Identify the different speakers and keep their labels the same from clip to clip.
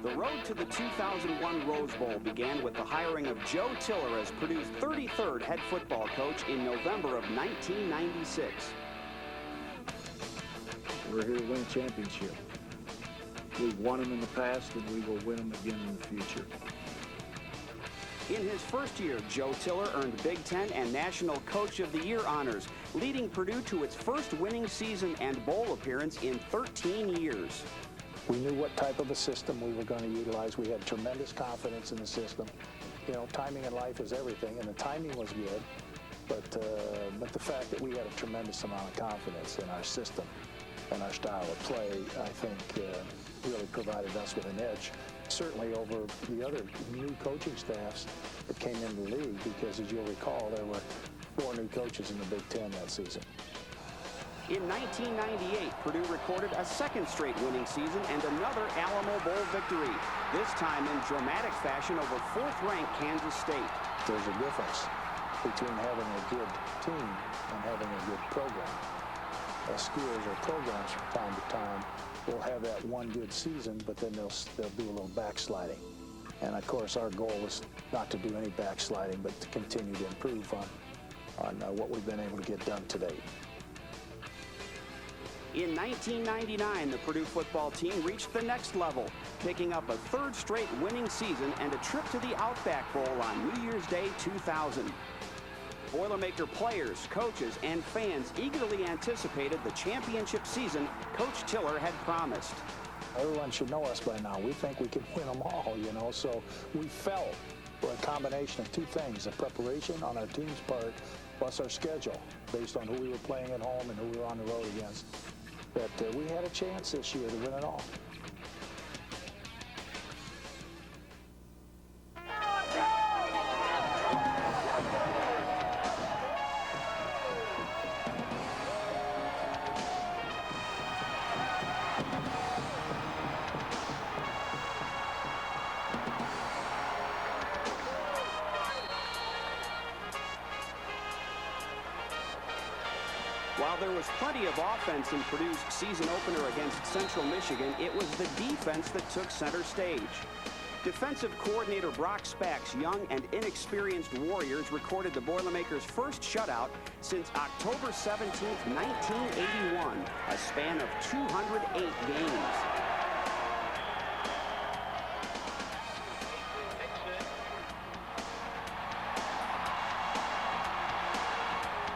Speaker 1: The road to the 2001 Rose Bowl began with the hiring of Joe Tiller as Purdue's 33rd head football coach in November of 1996.
Speaker 2: We're here to win a championship. We've won them in the past, and we will win them again in the future.
Speaker 1: In his first year, Joe Tiller earned Big Ten and National Coach of the Year honors, leading Purdue to its first winning season and bowl appearance in 13 years.
Speaker 3: We knew what type of a system we were going to utilize. We had tremendous confidence in the system. You know, timing in life is everything, and the timing was good, but the fact that we had a tremendous amount of confidence in our system and our style of play, I think, really provided us with an edge, certainly over the other new coaching staffs that came into the league, because as you'll recall, there were 4 new coaches in the Big Ten that season.
Speaker 1: In 1998, Purdue recorded a second straight winning season and another Alamo Bowl victory, this time in dramatic fashion over 4th-ranked Kansas State.
Speaker 3: There's a difference between having a good team and having a good program. Schools or programs from time to time will have that one good season, but then they'll do a little backsliding. And of course, our goal is not to do any backsliding, but to continue to improve on what we've been able to get done to date.
Speaker 1: In 1999, the Purdue football team reached the next level, picking up a 3rd straight winning season and a trip to the Outback Bowl on New Year's Day 2000. Boilermaker players, coaches, and fans eagerly anticipated the championship season Coach Tiller had promised.
Speaker 3: Everyone should know us by now. We think we can win them all, you know, so we felt a combination of 2 things, the preparation on our team's part, plus our schedule, based on who we were playing at home and who we were on the road against, that we had a chance this year to win it all.
Speaker 1: While there was plenty of offense in Purdue's season opener against Central Michigan, it was the defense that took center stage. Defensive coordinator Brock Spack's young and inexperienced Warriors recorded the Boilermakers' first shutout since October 17, 1981, a span of 208 games.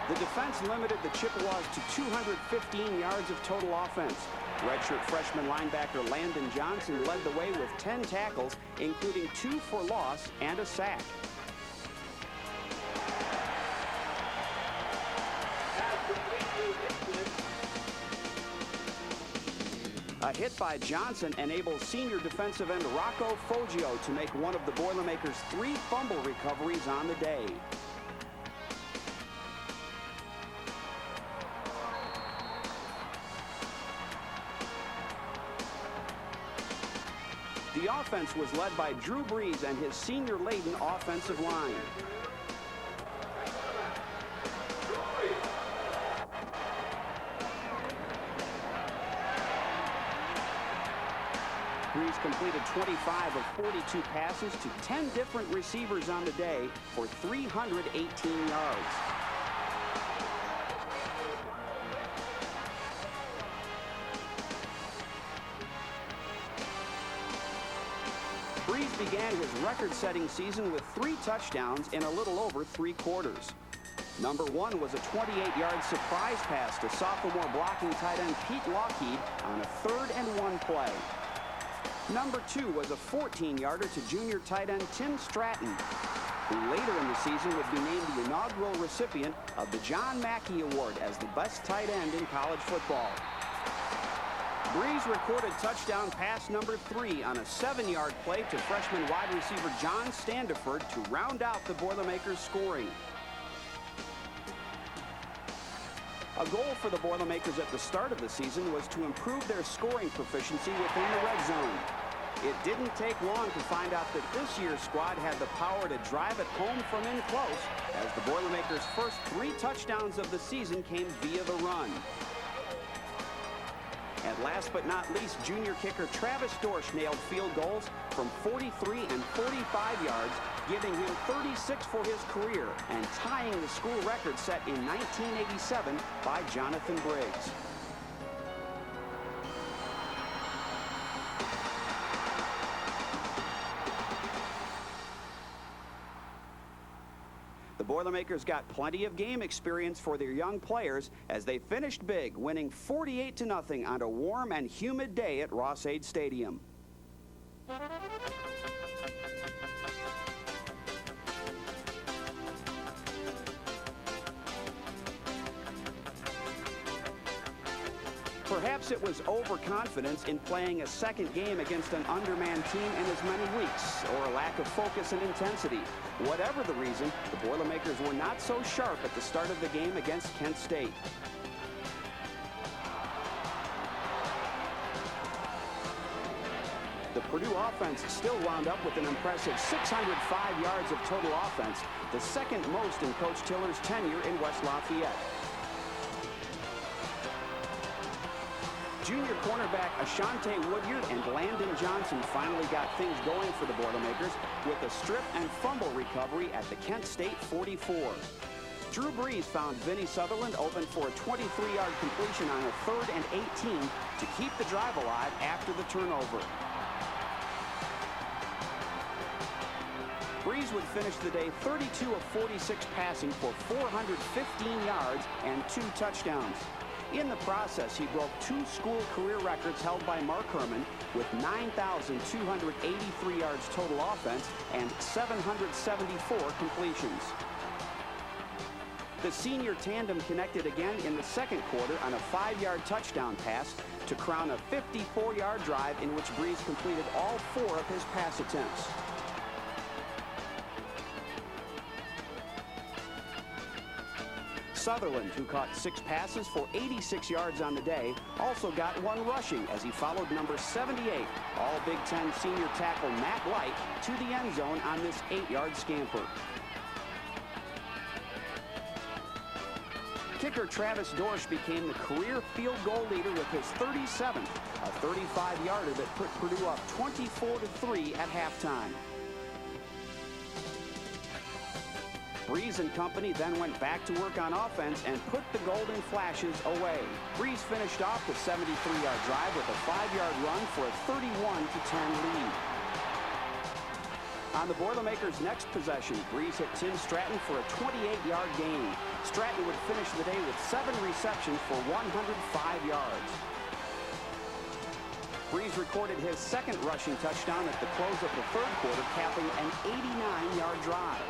Speaker 1: The defense limited the Chippewas to 215 yards of total offense. Redshirt freshman linebacker Landon Johnson led the way with 10 tackles, including 2 for loss and a sack. A hit by Johnson enables senior defensive end Rocco Foggio to make one of the Boilermakers' 3 fumble recoveries on the day. The offense was led by Drew Brees and his senior-laden offensive line. Brees completed 25 of 42 passes to 10 different receivers on the day for 318 yards. Brees began his record-setting season with 3 touchdowns in a little over 3 quarters. Number 1 was a 28-yard surprise pass to sophomore blocking tight end Pete Lockheed on a 3rd and 1 play. Number 2 was a 14-yarder to junior tight end Tim Stratton, who later in the season would be named the inaugural recipient of the John Mackey Award as the best tight end in college football. Brees recorded touchdown pass number 3 on a 7-yard play to freshman wide receiver John Standiford to round out the Boilermakers' scoring. A goal for the Boilermakers at the start of the season was to improve their scoring proficiency within the red zone. It didn't take long to find out that this year's squad had the power to drive it home from in close, as the Boilermakers' first 3 touchdowns of the season came via the run. And last but not least, junior kicker Travis Dorsch nailed field goals from 43 and 45 yards, giving him 36 for his career and tying the school record set in 1987 by Jonathan Briggs. The Boilermakers got plenty of game experience for their young players as they finished big, winning 48-0 on a warm and humid day at Ross-Ade Stadium. Perhaps it was overconfidence in playing a second game against an undermanned team in as many weeks, or a lack of focus and intensity. Whatever the reason, the Boilermakers were not so sharp at the start of the game against Kent State. The Purdue offense still wound up with an impressive 605 yards of total offense, the second most in Coach Tiller's tenure in West Lafayette. Junior cornerback Ashante Woodyard and Landon Johnson finally got things going for the Boilermakers with a strip and fumble recovery at the Kent State 44. Drew Brees found Vinnie Sutherland open for a 23-yard completion on a 3rd and 18 to keep the drive alive after the turnover. Brees would finish the day 32 of 46 passing for 415 yards and 2 touchdowns. In the process, he broke 2 school career records held by Mark Herman with 9,283 yards total offense and 774 completions. The senior tandem connected again in the second quarter on a 5-yard touchdown pass to crown a 54-yard drive in which Brees completed all 4 of his pass attempts. Sutherland, who caught 6 passes for 86 yards on the day, also got 1 rushing as he followed number 78, all Big Ten senior tackle Matt Light, to the end zone on this 8-yard scamper. Kicker Travis Dorsch became the career field goal leader with his 37th, a 35-yarder that put Purdue up 24-3 at halftime. Brees and company then went back to work on offense and put the Golden Flashes away. Brees finished off the 73-yard drive with a 5-yard run for a 31-10 lead. On the Boilermakers' next possession, Brees hit Tim Stratton for a 28-yard gain. Stratton would finish the day with 7 receptions for 105 yards. Brees recorded his second rushing touchdown at the close of the 3rd quarter, capping an 89-yard drive.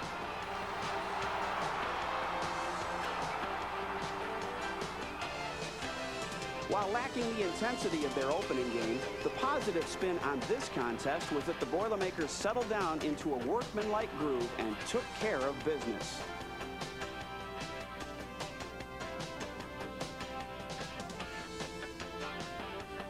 Speaker 1: While lacking the intensity of their opening game, the positive spin on this contest was that the Boilermakers settled down into a workmanlike groove and took care of business.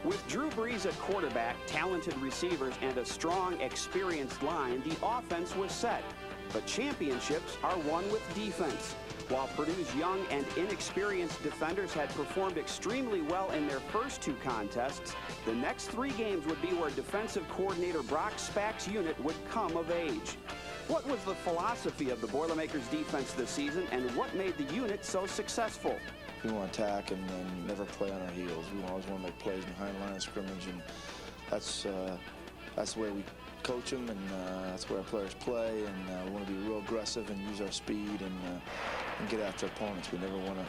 Speaker 1: With Drew Brees at quarterback, talented receivers, and a strong, experienced line, the offense was set. But championships are won with defense. While Purdue's young and inexperienced defenders had performed extremely well in their first 2 contests, the next 3 games would be where defensive coordinator Brock Spack's unit would come of age. What was the philosophy of the Boilermakers defense this season, and what made the unit so successful?
Speaker 4: We want to attack and never play on our heels. We always want to make plays behind the line of scrimmage, and that's the way we coach them, and that's where our players play, and we want to be real aggressive and use our speed and get after opponents. We want to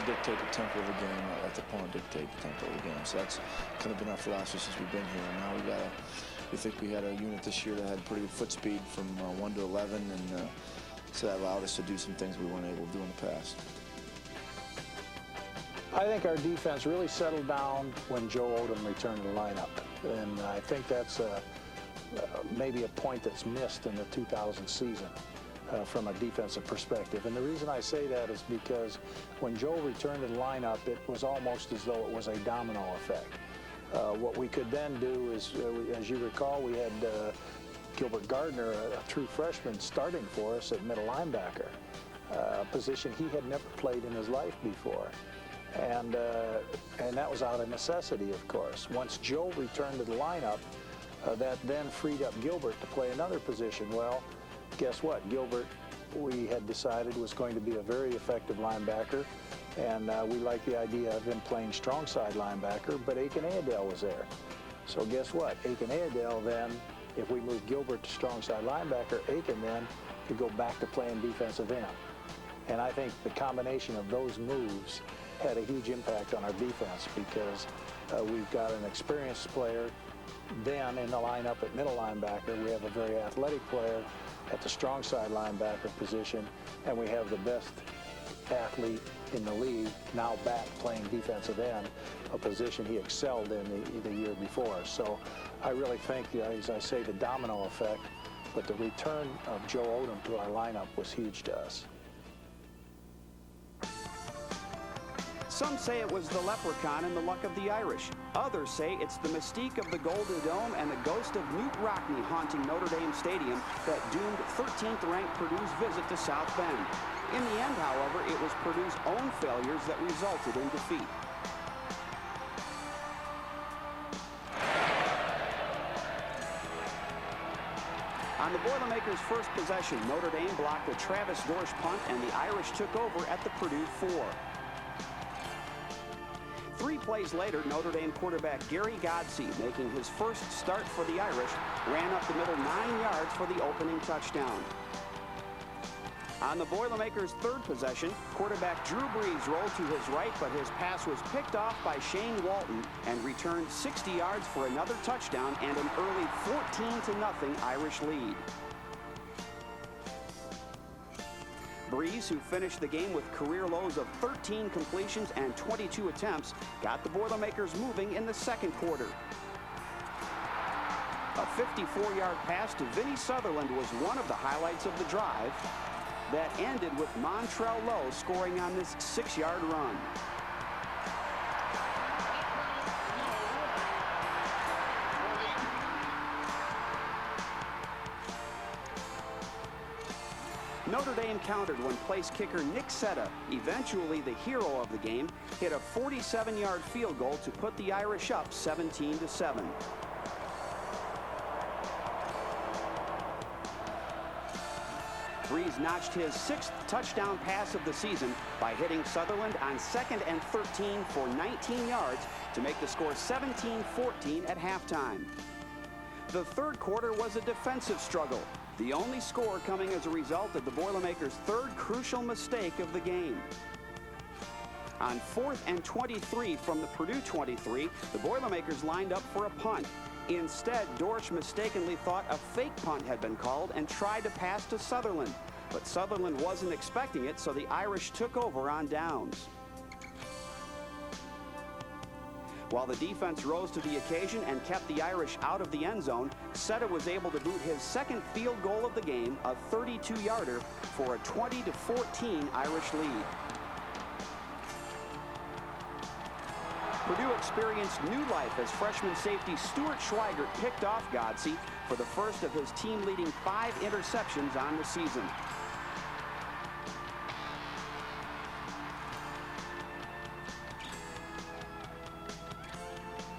Speaker 4: dictate the tempo of the game, let the opponent dictate the tempo of the game. So that's kind of been our philosophy since we've been here. And now we think we had a unit this year that had pretty good foot speed from 1 to 11, and so that allowed us to do some things we weren't able to do in the past.
Speaker 3: I think our defense really settled down when Joe Odom returned to the lineup, and I think that's maybe a point that's missed in the 2000 season from a defensive perspective. And the reason I say that is because when Joe returned to the lineup, it was almost as though it was a domino effect. What we could then do is, as you recall, we had Gilbert Gardner, a true freshman, starting for us at middle linebacker, a position he had never played in his life before. And that was out of necessity, of course. Once Joe returned to the lineup, that then freed up Gilbert to play another position. Well, guess what? Gilbert, we had decided, was going to be a very effective linebacker, and we liked the idea of him playing strong side linebacker, but Aiken Ayadale was there. So guess what? Aiken Ayadale then, if we moved Gilbert to strong side linebacker, Aiken then could go back to playing defensive end. And I think the combination of those moves had a huge impact on our defense, because we've got an experienced player then in the lineup at middle linebacker. We have a very athletic player at the strong side linebacker position, and we have the best athlete in the league now back playing defensive end, a position he excelled in the year before. So I really think, as I say, the domino effect, but the return of Joe Odom to our lineup was huge to us.
Speaker 1: Some say it was the leprechaun and the luck of the Irish. Others say it's the mystique of the Golden Dome and the ghost of Newt Rockne haunting Notre Dame Stadium that doomed 13th-ranked Purdue's visit to South Bend. In the end, however, it was Purdue's own failures that resulted in defeat. On the Boilermakers' first possession, Notre Dame blocked a Travis Dorsch punt, and the Irish took over at the Purdue 4. 3 plays later, Notre Dame quarterback Gary Godsey, making his first start for the Irish, ran up the middle 9 yards for the opening touchdown. On the Boilermakers' third possession, quarterback Drew Brees rolled to his right, but his pass was picked off by Shane Walton and returned 60 yards for another touchdown and an early 14-0 Irish lead. Brees, who finished the game with career lows of 13 completions and 22 attempts, got the Boilermakers moving in the second quarter. A 54-yard pass to Vinnie Sutherland was one of the highlights of the drive. That ended with Montrell Lowe scoring on this 6-yard run. Notre Dame countered when place kicker Nick Setta, eventually the hero of the game, hit a 47-yard field goal to put the Irish up 17-7. Brees notched his 6th touchdown pass of the season by hitting Sutherland on 2nd and 13 for 19 yards to make the score 17-14 at halftime. The third quarter was a defensive struggle, the only score coming as a result of the Boilermakers' third crucial mistake of the game. On 4th and 23 from the Purdue 23, the Boilermakers lined up for a punt. Instead, Dorsch mistakenly thought a fake punt had been called and tried to pass to Sutherland. But Sutherland wasn't expecting it, so the Irish took over on downs. While the defense rose to the occasion and kept the Irish out of the end zone, Setta was able to boot his second field goal of the game, a 32-yarder, for a 20-14 Irish lead. Purdue experienced new life as freshman safety Stuart Schweigert picked off Godsey for the first of his team-leading 5 interceptions on the season.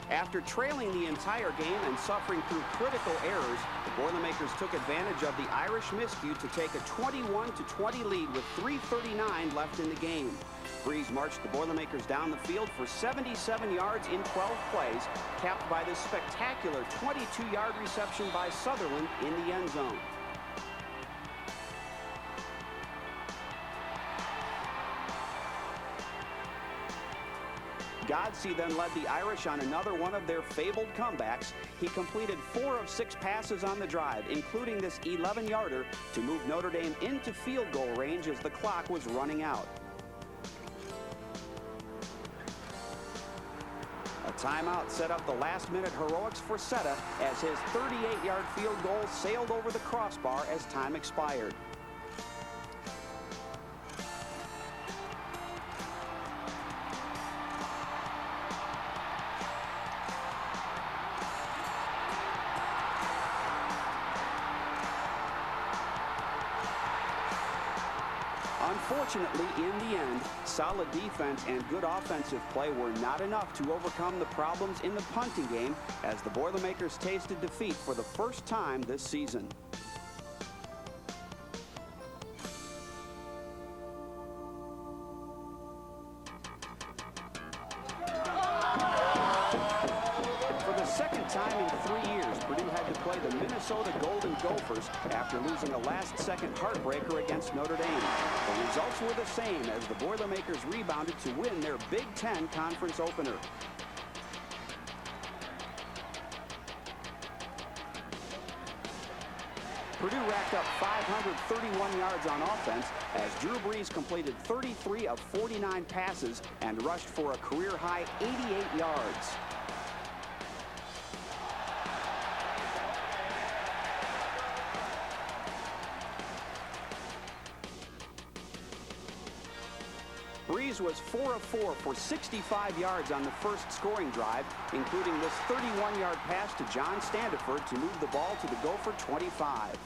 Speaker 1: After trailing the entire game and suffering through critical errors, the Boilermakers took advantage of the Irish miscue to take a 21-20 lead with 3:39 left in the game. Brees marched the Boilermakers down the field for 77 yards in 12 plays, capped by this spectacular 22-yard reception by Sutherland in the end zone. Godsey then led the Irish on another one of their fabled comebacks. He completed 4 of 6 passes on the drive, including this 11-yarder to move Notre Dame into field goal range as the clock was running out. A timeout set up the last-minute heroics for Setta as his 38-yard field goal sailed over the crossbar as time expired. Unfortunately, in the end, solid defense and good offensive play were not enough to overcome the problems in the punting game as the Boilermakers tasted defeat for the first time this season. For the second time in 3 years, Purdue had to play the Minnesota Golden Gophers after losing a last-second heartbreaker against Notre Dame. The results were the same as the Boilermakers rebounded to win their Big Ten Conference opener. Purdue racked up 531 yards on offense as Drew Brees completed 33 of 49 passes and rushed for a career-high 88 yards. Brees was 4 of 4 for 65 yards on the first scoring drive, including this 31-yard pass to John Standiford to move the ball to the Gopher 25.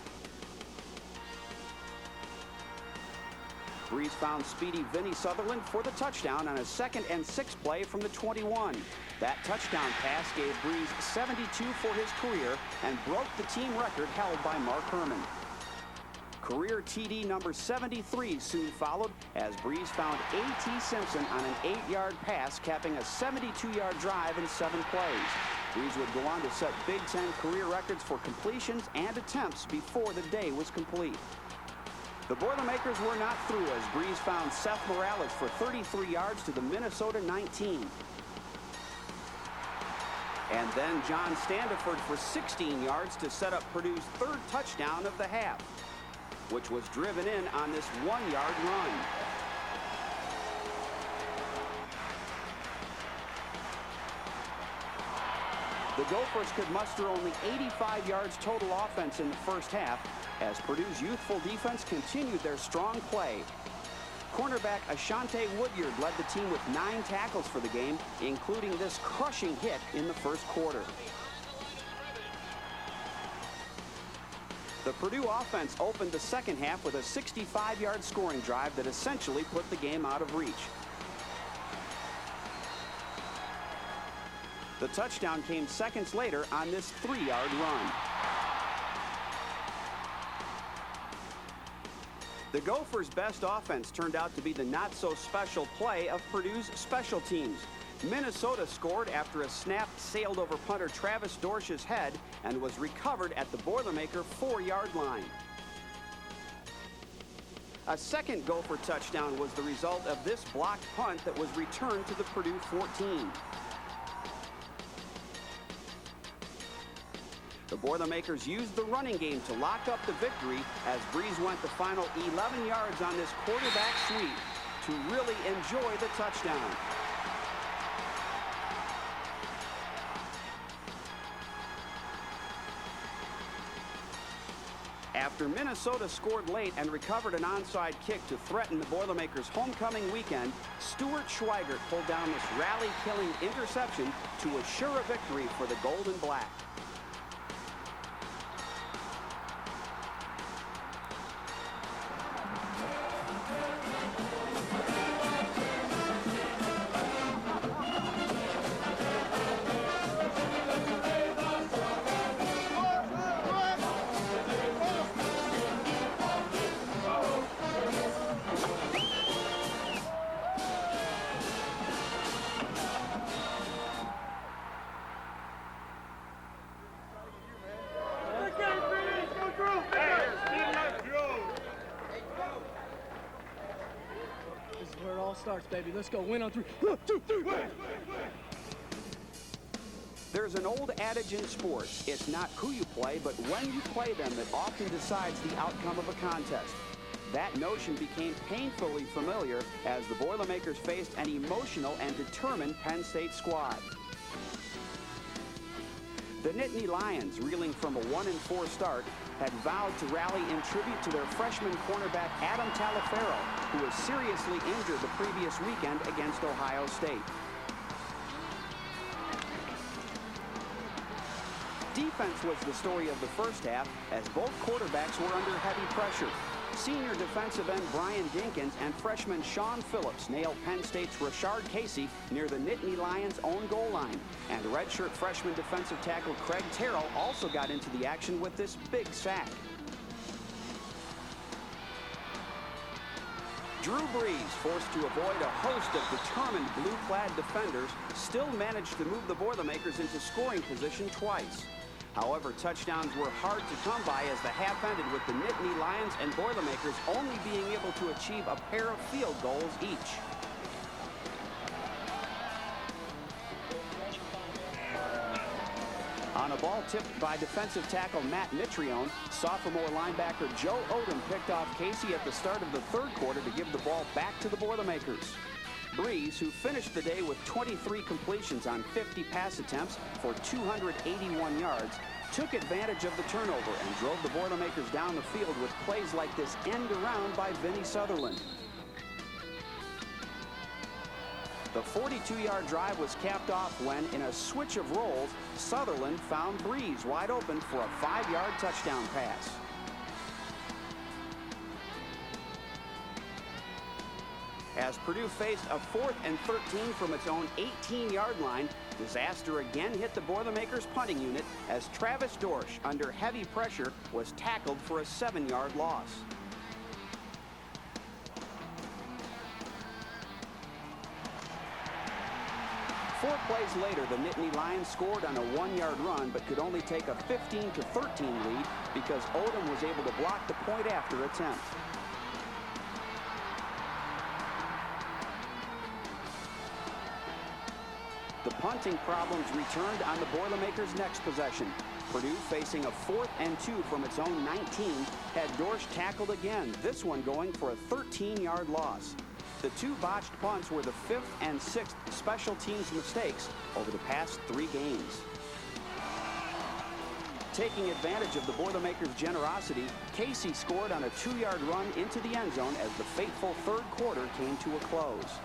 Speaker 1: Brees found speedy Vinny Sutherland for the touchdown on a 2nd and 6 play from the 21. That touchdown pass gave Brees 72 for his career and broke the team record held by Mark Herman. Career TD number 73 soon followed as Brees found A.T. Simpson on an 8-yard pass, capping a 72-yard drive in 7 plays. Brees would go on to set Big Ten career records for completions and attempts before the day was complete. The Boilermakers were not through as Brees found Seth Morales for 33 yards to the Minnesota 19. And then John Standiford for 16 yards to set up Purdue's 3rd touchdown of the half, which was driven in on this 1-yard run. The Gophers could muster only 85 yards total offense in the first half as Purdue's youthful defense continued their strong play. Cornerback Ashante Woodyard led the team with 9 tackles for the game, including this crushing hit in the first quarter. The Purdue offense opened the second half with a 65-yard scoring drive that essentially put the game out of reach. The touchdown came seconds later on this 3-yard run. The Gophers' best offense turned out to be the not-so-special play of Purdue's special teams. Minnesota scored after a snap sailed over punter Travis Dorsch's head and was recovered at the Boilermaker 4-yard line. A second Gopher touchdown was the result of this blocked punt that was returned to the Purdue 14. The Boilermakers used the running game to lock up the victory as Brees went the final 11 yards on this quarterback sweep to really enjoy the touchdown. After Minnesota scored late and recovered an onside kick to threaten the Boilermakers' homecoming weekend, Stuart Schweigert pulled down this rally-killing interception to assure a victory for the Gold and Black.
Speaker 5: Starts, baby. Let's go. Win on 3. 1, 2, 3.
Speaker 1: There's an old adage in sports. It's not who you play, but when you play them that often decides the outcome of a contest. That notion became painfully familiar as the Boilermakers faced an emotional and determined Penn State squad. The Nittany Lions, reeling from a 1-4 start, had vowed to rally in tribute to their freshman cornerback Adam Talaferro, who was seriously injured the previous weekend against Ohio State. Defense was the story of the first half as both quarterbacks were under heavy pressure. Senior defensive end Brian Dinkins and freshman Sean Phillips nailed Penn State's Rashard Casey near the Nittany Lions' own goal line. And redshirt freshman defensive tackle Craig Terrell also got into the action with this big sack. Drew Brees, forced to avoid a host of determined blue-clad defenders, still managed to move the Boilermakers into scoring position twice. However, touchdowns were hard to come by as the half ended with the Nittany Lions and Boilermakers only being able to achieve a pair of field goals each. On a ball tipped by defensive tackle Matt Mitrione, sophomore linebacker Joe Odom picked off Casey at the start of the third quarter to give the ball back to the Boilermakers. Brees, who finished the day with 23 completions on 50 pass attempts for 281 yards, took advantage of the turnover and drove the Boilermakers down the field with plays like this end around by Vinny Sutherland. The 42-yard drive was capped off when, in a switch of roles, Sutherland found Brees wide open for a 5-yard touchdown pass. As Purdue faced a 4th and 13 from its own 18-yard line, disaster again hit the Boilermakers punting unit as Travis Dorsch, under heavy pressure, was tackled for a 7-yard loss. Four plays later, the Nittany Lions scored on a 1-yard run but could only take a 15-13 lead because Odom was able to block the point after attempt. The punting problems returned on the Boilermakers' next possession. Purdue, facing a 4th and 2 from its own 19, had Dorsch tackled again, this one going for a 13-yard loss. The two botched punts were the 5th and 6th special teams mistakes over the past 3 games. Taking advantage of the Boilermakers' generosity, Casey scored on a 2-yard run into the end zone as the fateful third quarter came to a close.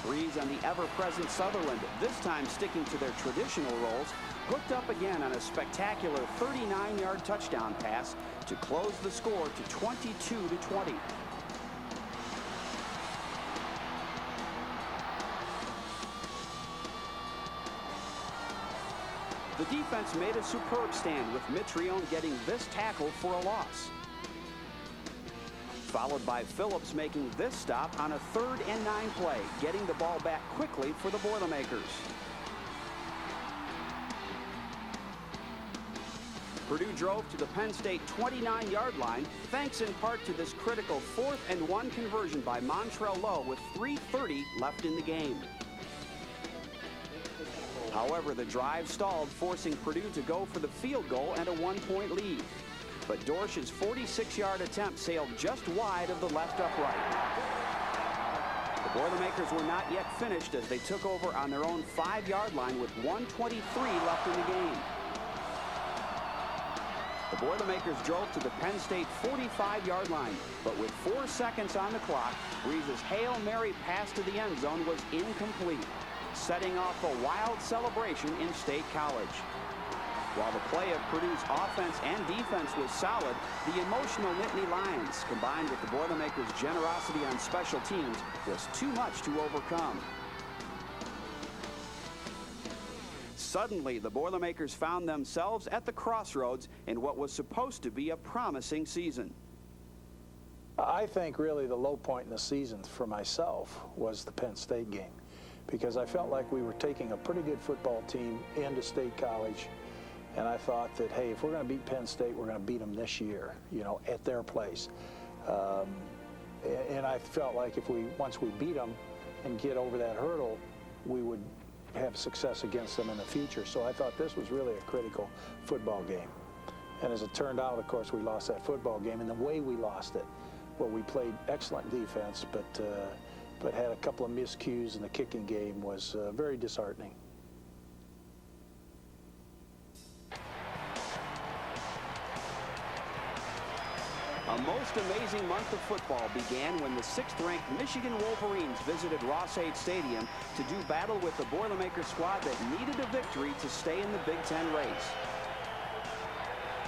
Speaker 1: Brees on the ever-present Sutherland, this time sticking to their traditional roles, hooked up again on a spectacular 39-yard touchdown pass to close the score to 22-20. The defense made a superb stand with Mitrione getting this tackle for a loss, followed by Phillips making this stop on a 3rd and 9 play, getting the ball back quickly for the Boilermakers. Purdue drove to the Penn State 29-yard line, thanks in part to this critical 4th and 1 conversion by Montrell Lowe with 3:30 left in the game. However, the drive stalled, forcing Purdue to go for the field goal and a 1-point lead. But Dorsch's 46-yard attempt sailed just wide of the left upright. The Boilermakers were not yet finished as they took over on their own 5-yard line with 1:23 left in the game. The Boilermakers drove to the Penn State 45-yard line, but with 4 seconds on the clock, Brees' Hail Mary pass to the end zone was incomplete, setting off a wild celebration in State College. While the play of Purdue's offense and defense was solid, the emotional Nittany Lions, combined with the Boilermakers' generosity on special teams, was too much to overcome. Suddenly, the Boilermakers found themselves at the crossroads in what was supposed to be a promising season.
Speaker 3: I think really the low point in the season for myself was the Penn State game, because I felt like we were taking a pretty good football team into State College, and I thought that, hey, if we're going to beat Penn State, we're going to beat them this year, you know, at their place. And I felt like if once we beat them and get over that hurdle, we would have success against them in the future. So I thought this was really a critical football game. And as it turned out, of course, we lost that football game. And the way we lost it, well, we played excellent defense, but had a couple of miscues in the kicking game, was very disheartening.
Speaker 1: A most amazing month of football began when the 6th-ranked Michigan Wolverines visited Ross-Ade Stadium to do battle with the Boilermaker squad that needed a victory to stay in the Big Ten race.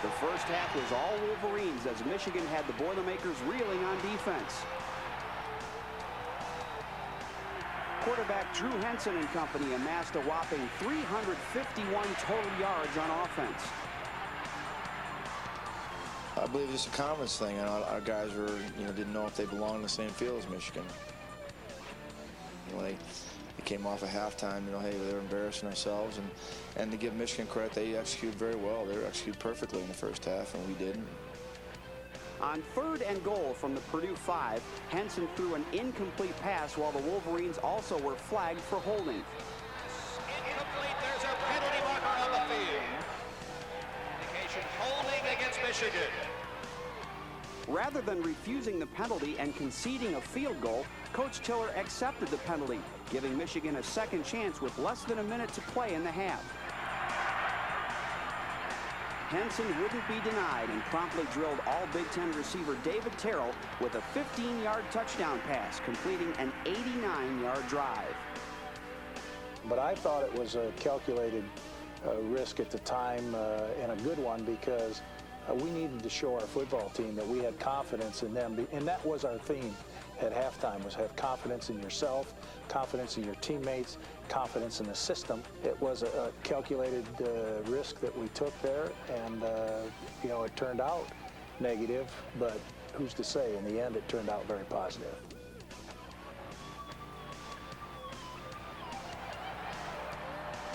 Speaker 1: The first half was all Wolverines as Michigan had the Boilermakers reeling on defense. Quarterback Drew Henson and company amassed a whopping 351 total yards on offense.
Speaker 4: I believe it's a confidence thing. Our guys were, didn't know if they belonged in the same field as Michigan. They came off at halftime, hey, they were embarrassing ourselves. And to give Michigan credit, they executed very well. They executed perfectly in the first half, and we didn't.
Speaker 1: On 3rd and goal from the Purdue 5, Henson threw an incomplete pass while the Wolverines also were flagged for holding.
Speaker 6: Incomplete. There's a penalty marker on the field. Indication holding against Michigan.
Speaker 1: Rather than refusing the penalty and conceding a field goal, Coach Tiller accepted the penalty, giving Michigan a second chance with less than a minute to play in the half. Henson wouldn't be denied and promptly drilled all Big Ten receiver David Terrell with a 15-yard touchdown pass, completing an 89-yard drive.
Speaker 3: But I thought it was a calculated risk at the time and a good one because we needed to show our football team that we had confidence in them. And that was our theme at halftime, was have confidence in yourself, confidence in your teammates, confidence in the system. It was a calculated risk that we took there, and it turned out negative, but who's to say? In the end, it turned out very positive.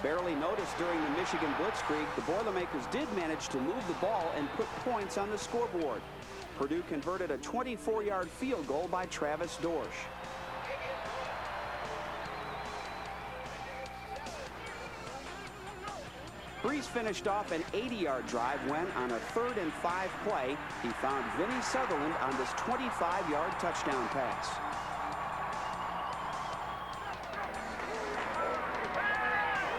Speaker 1: Barely noticed during the Michigan blitzkrieg, the Boilermakers did manage to move the ball and put points on the scoreboard. Purdue converted a 24-yard field goal by Travis Dorsch. Breeze finished off an 80-yard drive when, on a 3rd and 5 play, he found Vinny Sutherland on this 25-yard touchdown pass.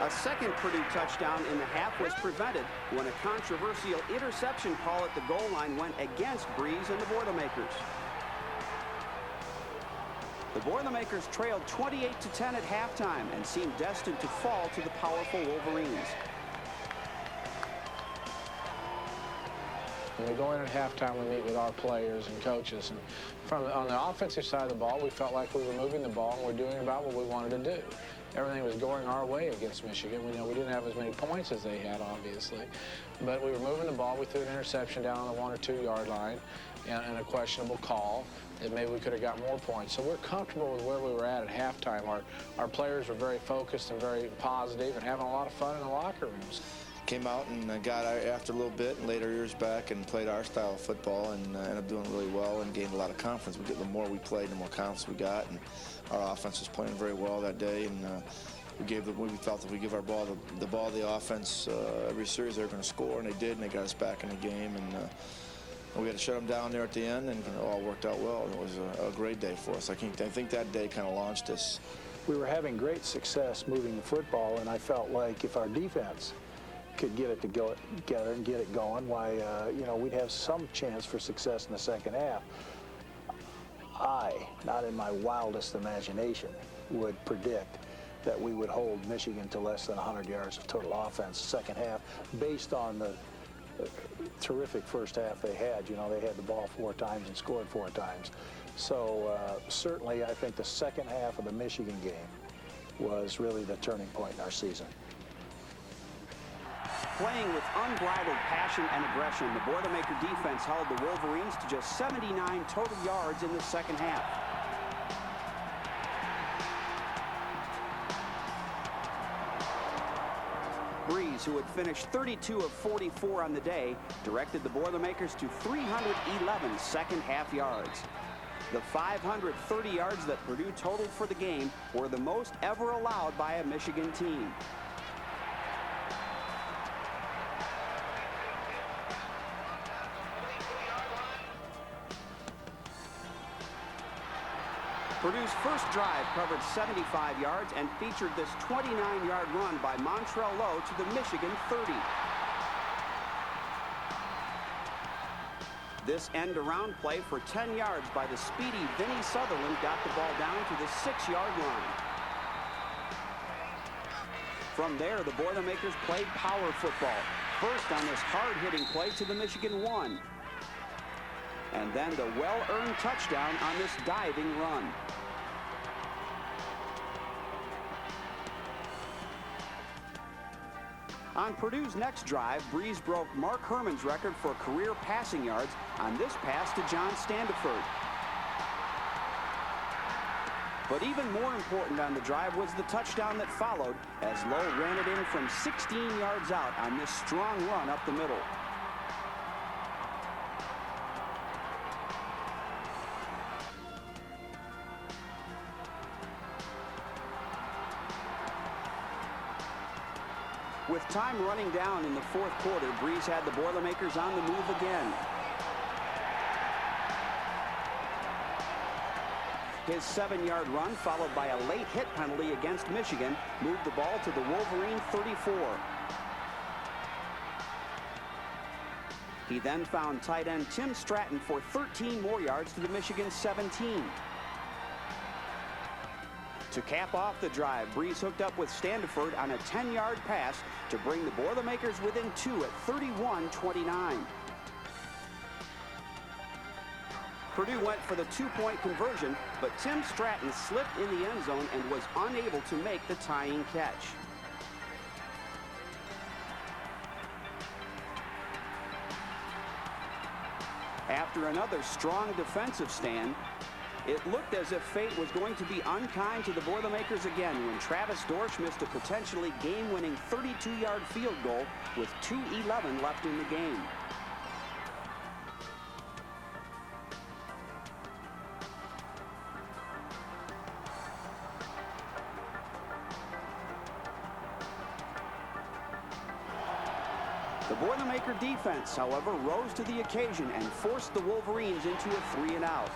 Speaker 1: A second Purdue touchdown in the half was prevented when a controversial interception call at the goal line went against Breeze and the Boilermakers. The Boilermakers trailed 28-10 at halftime and seemed destined to fall to the powerful Wolverines.
Speaker 7: When we go in at halftime, we meet with our players and coaches. And on the offensive side of the ball, we felt like we were moving the ball and we're doing about what we wanted to do. Everything was going our way against Michigan. We didn't have as many points as they had, obviously. But we were moving the ball. We threw an interception down on the 1 or 2 yard line and a questionable call that maybe we could have got more points. So we're comfortable with where we were at halftime. Our players were very focused and very positive and having a lot of fun in the locker rooms.
Speaker 4: Came out and got after a little bit and laid our ears back and played our style of football and ended up doing really well and gained a lot of confidence. The more we played, the more confidence we got, and our offense was playing very well that day. And we felt that we give our ball the offense every series they were going to score, and they did, and they got us back in the game. And we had to shut them down there at the end, and it all worked out well. It was a great day for us. I think that day kind of launched us.
Speaker 3: We were having great success moving the football, and I felt like if our defense could get it together and get it going, why, we'd have some chance for success in the second half. I, not in my wildest imagination, would predict that we would hold Michigan to less than 100 yards of total offense second half based on the terrific first half they had. They had the ball 4 times and scored 4 times. So certainly I think the second half of the Michigan game was really the turning point in our season.
Speaker 1: Playing with unbridled passion and aggression, the Boilermaker defense held the Wolverines to just 79 total yards in the second half. Breeze, who had finished 32 of 44 on the day, directed the Boilermakers to 311 second half yards. The 530 yards that Purdue totaled for the game were the most ever allowed by a Michigan team. Purdue's first drive covered 75 yards and featured this 29-yard run by Montrell Lowe to the Michigan 30. This end-around play for 10 yards by the speedy Vinny Sutherland got the ball down to the 6-yard line. From there, the Boilermakers played power football. First on this hard-hitting play to the Michigan 1. And then the well-earned touchdown on this diving run. On Purdue's next drive, Breeze broke Mark Herman's record for career passing yards on this pass to John Standiford. But even more important on the drive was the touchdown that followed as Lowe ran it in from 16 yards out on this strong run up the middle. With time running down in the fourth quarter, Breeze had the Boilermakers on the move again. His 7-yard run, followed by a late hit penalty against Michigan, moved the ball to the Wolverine 34. He then found tight end Tim Stratton for 13 more yards to the Michigan 17. To cap off the drive, Breeze hooked up with Standiford on a 10-yard pass to bring the Boilermakers within 2 at 31-29. Purdue went for the 2-point conversion, but Tim Stratton slipped in the end zone and was unable to make the tying catch. After another strong defensive stand, it looked as if fate was going to be unkind to the Boilermakers again when Travis Dorsch missed a potentially game-winning 32-yard field goal with 2:11 left in the game. The Boilermaker defense, however, rose to the occasion and forced the Wolverines into a 3-and-out.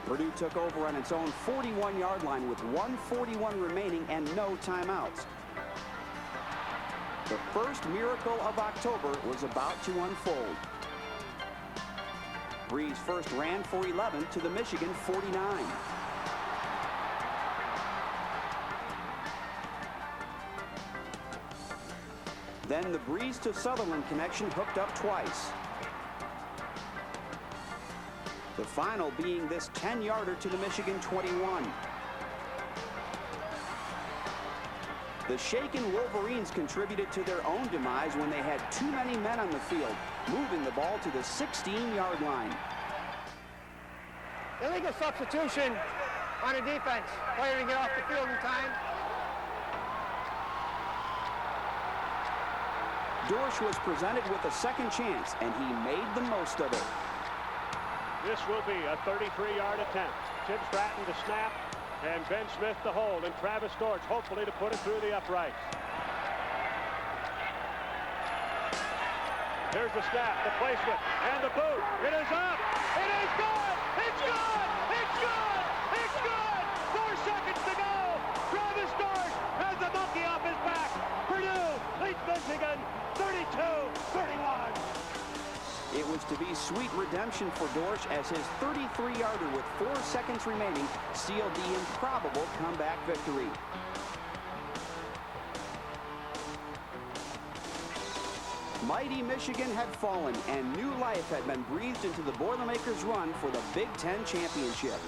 Speaker 1: Purdue took over on its own 41-yard line with 1:41 remaining and no timeouts. The first miracle of October was about to unfold. Breeze first ran for 11 to the Michigan 49. Then the Breeze to Sutherland connection hooked up twice. The final being this 10-yarder to the Michigan 21. The shaken Wolverines contributed to their own demise when they had too many men on the field, moving the ball to the 16-yard line.
Speaker 5: Illegal substitution on a defense. Player to get off the field in time.
Speaker 1: Dorsch was presented with a second chance, and he made the most of it.
Speaker 8: This will be a 33-yard attempt. Tim Stratton to snap, and Ben Smith to hold, and Travis Dorsch hopefully to put it through the uprights. Here's the snap, the placement, and the boot. It is up. It is good. It's good. It's good. It's good. 4 seconds to go. Travis Dorsch has the monkey off his back. Purdue leads Michigan 32-31.
Speaker 1: It was to be sweet redemption for Dorsch as his 33-yarder with 4 seconds remaining sealed the improbable comeback victory. Mighty Michigan had fallen, and new life had been breathed into the Boilermakers' run for the Big Ten championship.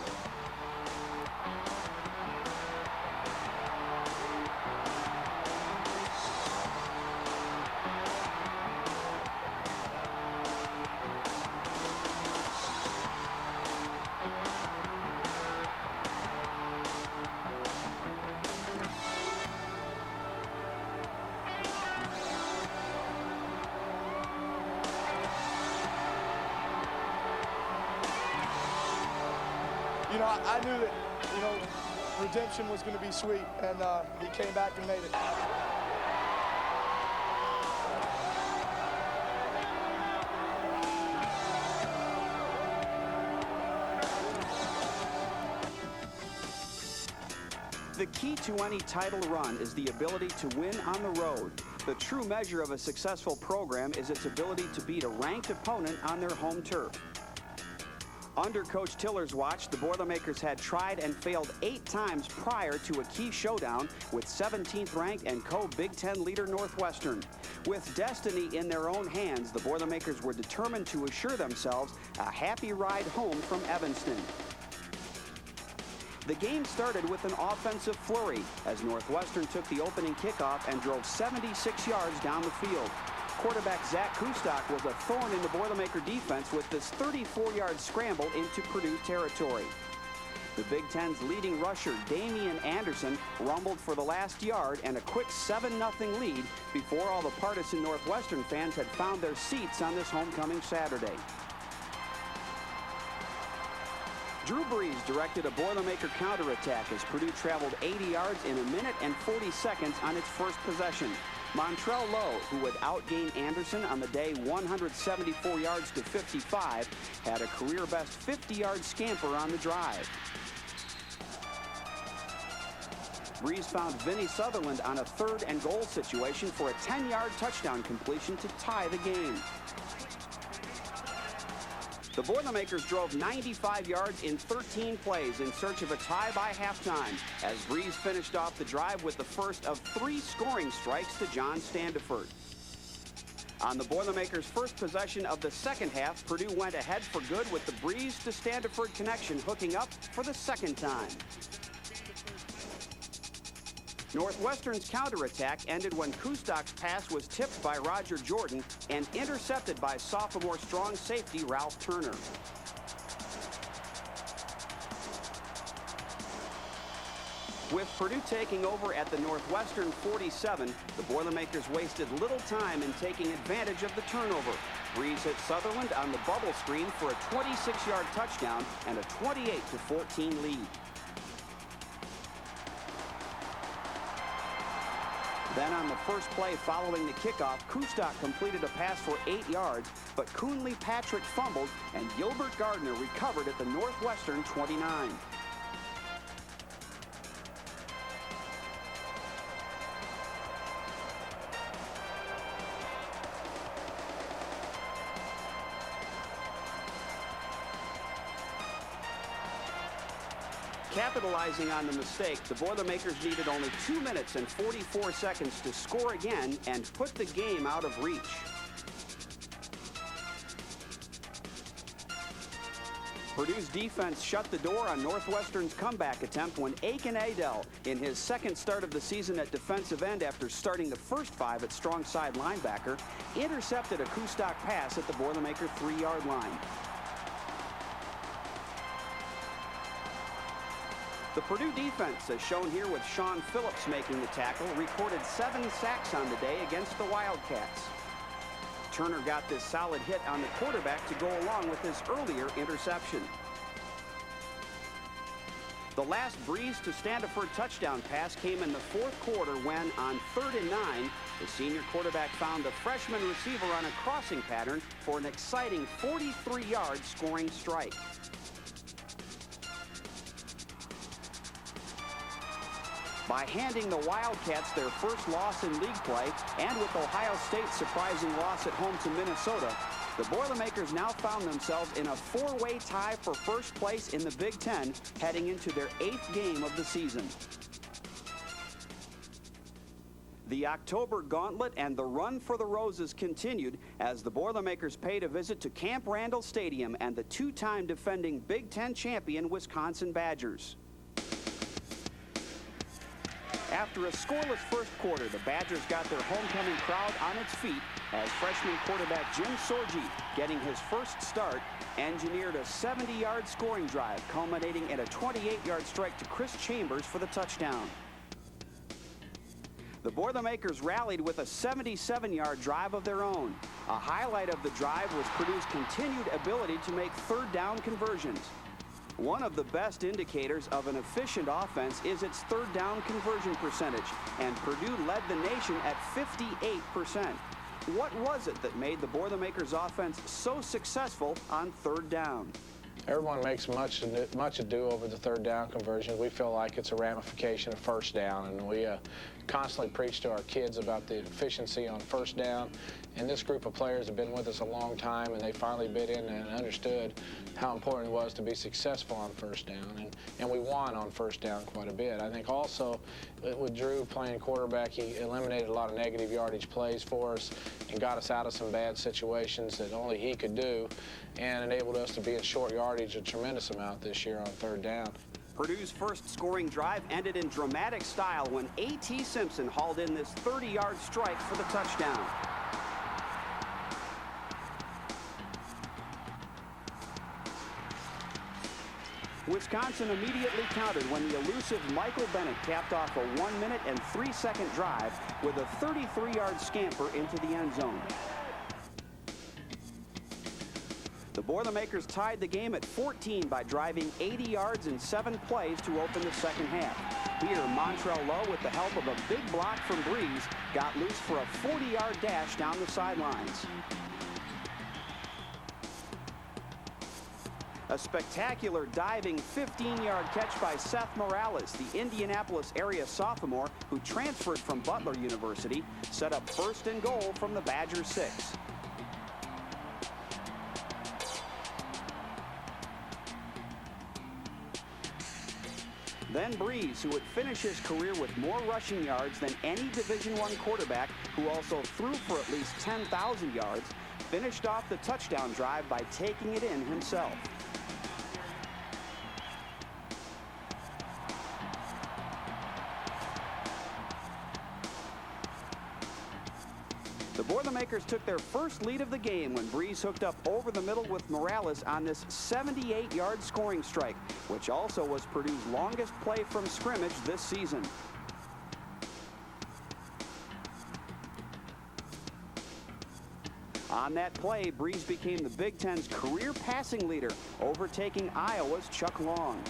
Speaker 9: You know, I knew that, you know, redemption was going to be sweet, and he came back and made it.
Speaker 1: The key to any title run is the ability to win on the road. The true measure of a successful program is its ability to beat a ranked opponent on their home turf. Under Coach Tiller's watch, the Boilermakers had tried and failed 8 times prior to a key showdown with 17th ranked and co-Big Ten leader Northwestern. With destiny in their own hands, the Boilermakers were determined to assure themselves a happy ride home from Evanston. The game started with an offensive flurry as Northwestern took the opening kickoff and drove 76 yards down the field. Quarterback Zach Kustok was a thorn in the Boilermaker defense with this 34-yard scramble into Purdue territory. The Big Ten's leading rusher, Damian Anderson, rumbled for the last yard and a quick 7-0 lead before all the partisan Northwestern fans had found their seats on this homecoming Saturday. Drew Brees directed a Boilermaker counterattack as Purdue traveled 80 yards in 1 minute and 40 seconds on its first possession. Montrell Lowe, who would outgain Anderson on the day 174 yards to 55, had a career-best 50-yard scamper on the drive. Brees found Vinny Sutherland on a 3rd and goal situation for a 10-yard touchdown completion to tie the game. The Boilermakers drove 95 yards in 13 plays in search of a tie by halftime as Brees finished off the drive with the first of 3 scoring strikes to John Standiford. On the Boilermakers' first possession of the second half, Purdue went ahead for good with the Brees to Standiford connection hooking up for the second time. Northwestern's counterattack ended when Kustok's pass was tipped by Roger Jordan and intercepted by sophomore strong safety Ralph Turner. With Purdue taking over at the Northwestern 47, the Boilermakers wasted little time in taking advantage of the turnover. Brees hit Sutherland on the bubble screen for a 26-yard touchdown and a 28-14 lead. Then on the first play following the kickoff, Kustok completed a pass for 8 yards, but Coonley Patrick fumbled and Gilbert Gardner recovered at the Northwestern 29. Capitalizing on the mistake, the Boilermakers needed only 2 minutes and 44 seconds to score again and put the game out of reach. Purdue's defense shut the door on Northwestern's comeback attempt when Aiken Adel, in his second start of the season at defensive end after starting the first 5 at strong side linebacker, intercepted a Kustok pass at the Boilermaker 3-yard line. The Purdue defense, as shown here with Sean Phillips making the tackle, recorded 7 sacks on the day against the Wildcats. Turner got this solid hit on the quarterback to go along with his earlier interception. The last Brees to Standiford touchdown pass came in the 4th quarter when, on 3rd and 9, the senior quarterback found the freshman receiver on a crossing pattern for an exciting 43-yard scoring strike. By handing the Wildcats their first loss in league play, and with Ohio State's surprising loss at home to Minnesota, the Boilermakers now found themselves in a 4-way tie for first place in the Big Ten, heading into their 8th game of the season. The October gauntlet and the run for the roses continued as the Boilermakers paid a visit to Camp Randall Stadium and the 2-time defending Big Ten champion Wisconsin Badgers. After a scoreless first quarter, the Badgers got their homecoming crowd on its feet as freshman quarterback Jim Sorgi, getting his first start, engineered a 70-yard scoring drive, culminating in a 28-yard strike to Chris Chambers for the touchdown. The Boilermakers rallied with a 77-yard drive of their own. A highlight of the drive was Purdue's continued ability to make third down conversions. One of the best indicators of an efficient offense is its third down conversion percentage, and Purdue led the nation at 58%. What was it that made the Boilermakers offense so successful on third down?
Speaker 7: Everyone makes much ado over the third down conversion. We feel like it's a ramification of first down, and we constantly preach to our kids about the efficiency on first down. And this group of players have been with us a long time, and they finally bit in and understood how important it was to be successful on first down. And we won on first down quite a bit. I think also with Drew playing quarterback, he eliminated a lot of negative yardage plays for us and got us out of some bad situations that only he could do, and enabled us to be in short yardage a tremendous amount this year on third down.
Speaker 1: Purdue's first scoring drive ended in dramatic style when A.T. Simpson hauled in this 30-yard strike for the touchdown. Wisconsin immediately countered when the elusive Michael Bennett capped off a 1-minute and 3-second drive with a 33-yard scamper into the end zone. The Boilermakers tied the game at 14 by driving 80 yards in 7 plays to open the second half. Here, Montrell Lowe, with the help of a big block from Breeze, got loose for a 40-yard dash down the sidelines. A spectacular diving 15-yard catch by Seth Morales, the Indianapolis area sophomore who transferred from Butler University, set up first and goal from the Badger 6. Then Breeze, who would finish his career with more rushing yards than any Division I quarterback, who also threw for at least 10,000 yards, finished off the touchdown drive by taking it in himself. The Boilermakers took their first lead of the game when Breeze hooked up over the middle with Morales on this 78-yard scoring strike, which also was Purdue's longest play from scrimmage this season. On that play, Breeze became the Big Ten's career passing leader, overtaking Iowa's Chuck Long.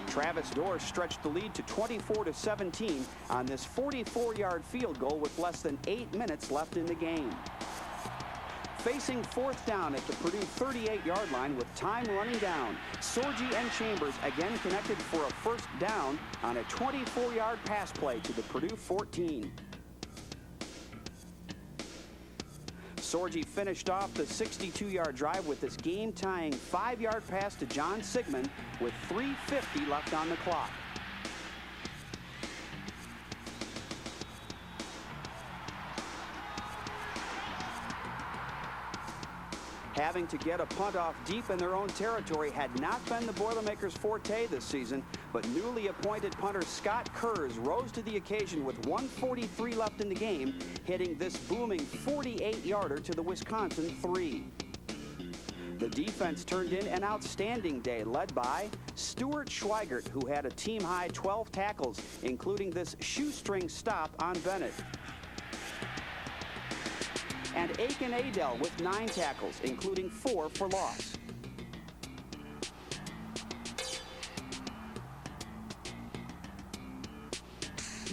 Speaker 1: Travis Dorr stretched the lead to 24-17 on this 44-yard field goal with less than 8 minutes left in the game. Facing fourth down at the Purdue 38-yard line with time running down, Sorgi and Chambers again connected for a first down on a 24-yard pass play to the Purdue 14. Sorgi finished off the 62-yard drive with this game-tying 5-yard pass to John Sigmund with 3:50 left on the clock. Having to get a punt off deep in their own territory had not been the Boilermakers' forte this season, but newly appointed punter Scott Kurz rose to the occasion with 1:43 left in the game, hitting this booming 48-yarder to the Wisconsin 3. The defense turned in an outstanding day, led by Stuart Schweigert, who had a team-high 12 tackles, including this shoestring stop on Bennett, and Aiken Adel with 9 tackles, including 4 for loss.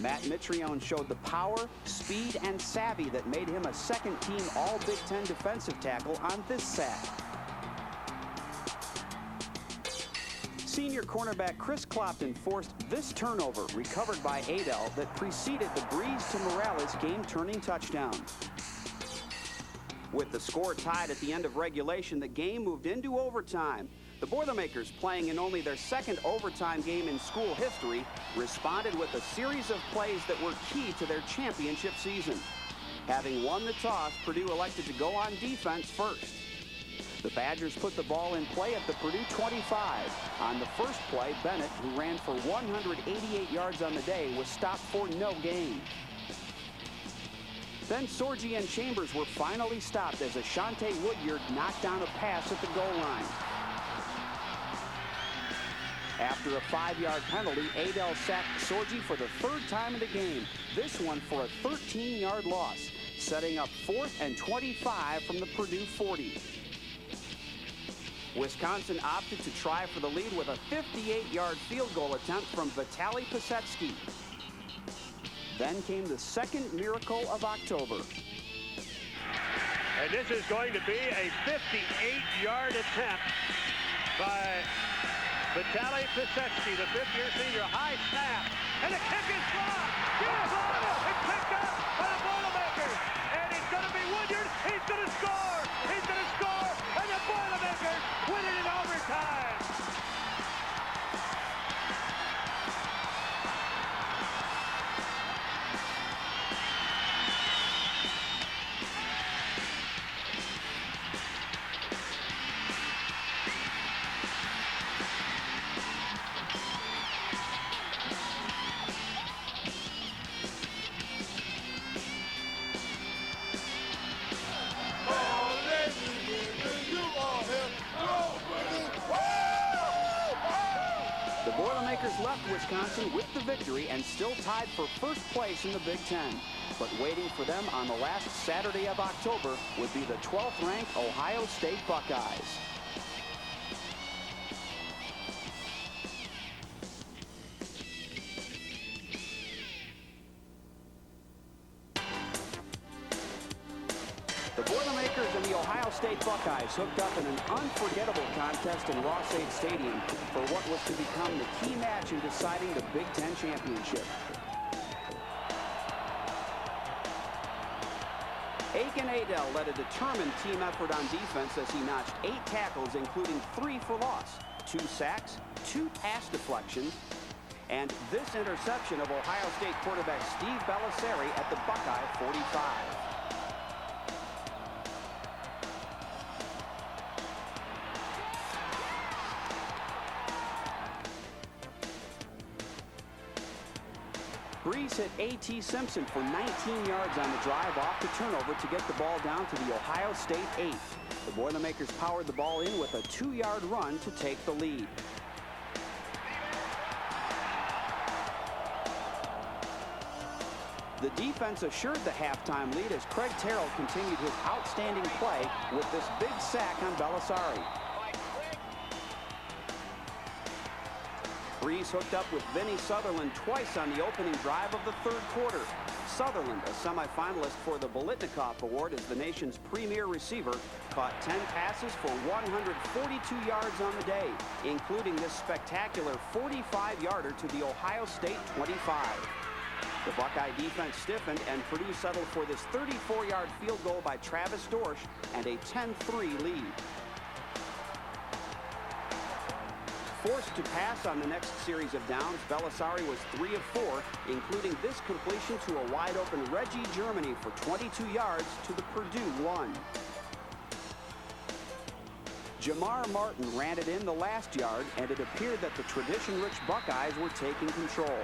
Speaker 1: Matt Mitrione showed the power, speed, and savvy that made him a second-team All-Big Ten defensive tackle on this sack. Senior cornerback Chris Clopton forced this turnover, recovered by Adel, that preceded the Breeze to Morales game-turning touchdown. With the score tied at the end of regulation, the game moved into overtime. The Boilermakers, playing in only their second overtime game in school history, responded with a series of plays that were key to their championship season. Having won the toss, Purdue elected to go on defense first. The Badgers put the ball in play at the Purdue 25. On the first play, Bennett, who ran for 188 yards on the day, was stopped for no gain. Then Sorgi and Chambers were finally stopped as Ashante Woodyard knocked down a pass at the goal line. After a 5-yard penalty, Adel sacked Sorgi for the 3rd time in the game, this one for a 13-yard loss, setting up 4th and 25 from the Purdue 40. Wisconsin opted to try for the lead with a 58-yard field goal attempt from Vitaly Pisetsky. Then came the second miracle of October.
Speaker 8: And this is going to be a 58-yard attempt by Vitaly Pisetsky, the fifth-year senior. High snap, and the kick is blocked. It's picked up by the Boilermakers, and it's going to be Woodyard. He's going to score. He's going to score, and the Boilermakers win it in overtime.
Speaker 1: Left Wisconsin with the victory and still tied for first place in the Big Ten. But waiting for them on the last Saturday of October would be the 12th-ranked Ohio State Buckeyes. The Boilermakers and the Ohio State Buckeyes hooked up in an unforgettable contest in Ross-Ade Stadium for what was to become the key match in deciding the Big Ten championship. Aiken Adel led a determined team effort on defense as he notched 8 tackles, including 3 for loss, 2 sacks, 2 pass deflections, and this interception of Ohio State quarterback Steve Bellisari at the Buckeye 45. Breeze hit A.T. Simpson for 19 yards on the drive off the turnover to get the ball down to the Ohio State 8. The Boilermakers powered the ball in with a 2-yard run to take the lead. The defense assured the halftime lead as Craig Terrell continued his outstanding play with this big sack on Bellisari. Breeze hooked up with Vinny Sutherland twice on the opening drive of the third quarter. Sutherland, a semifinalist for the Bolitnikoff Award as the nation's premier receiver, caught 10 passes for 142 yards on the day, including this spectacular 45-yarder to the Ohio State 25. The Buckeye defense stiffened, and Purdue settled for this 34-yard field goal by Travis Dorsch and a 10-3 lead. Forced to pass on the next series of downs, Bellisari was 3 of 4, including this completion to a wide-open Reggie Germany for 22 yards to the Purdue 1. Jamar Martin ran it in the last yard, and it appeared that the tradition-rich Buckeyes were taking control.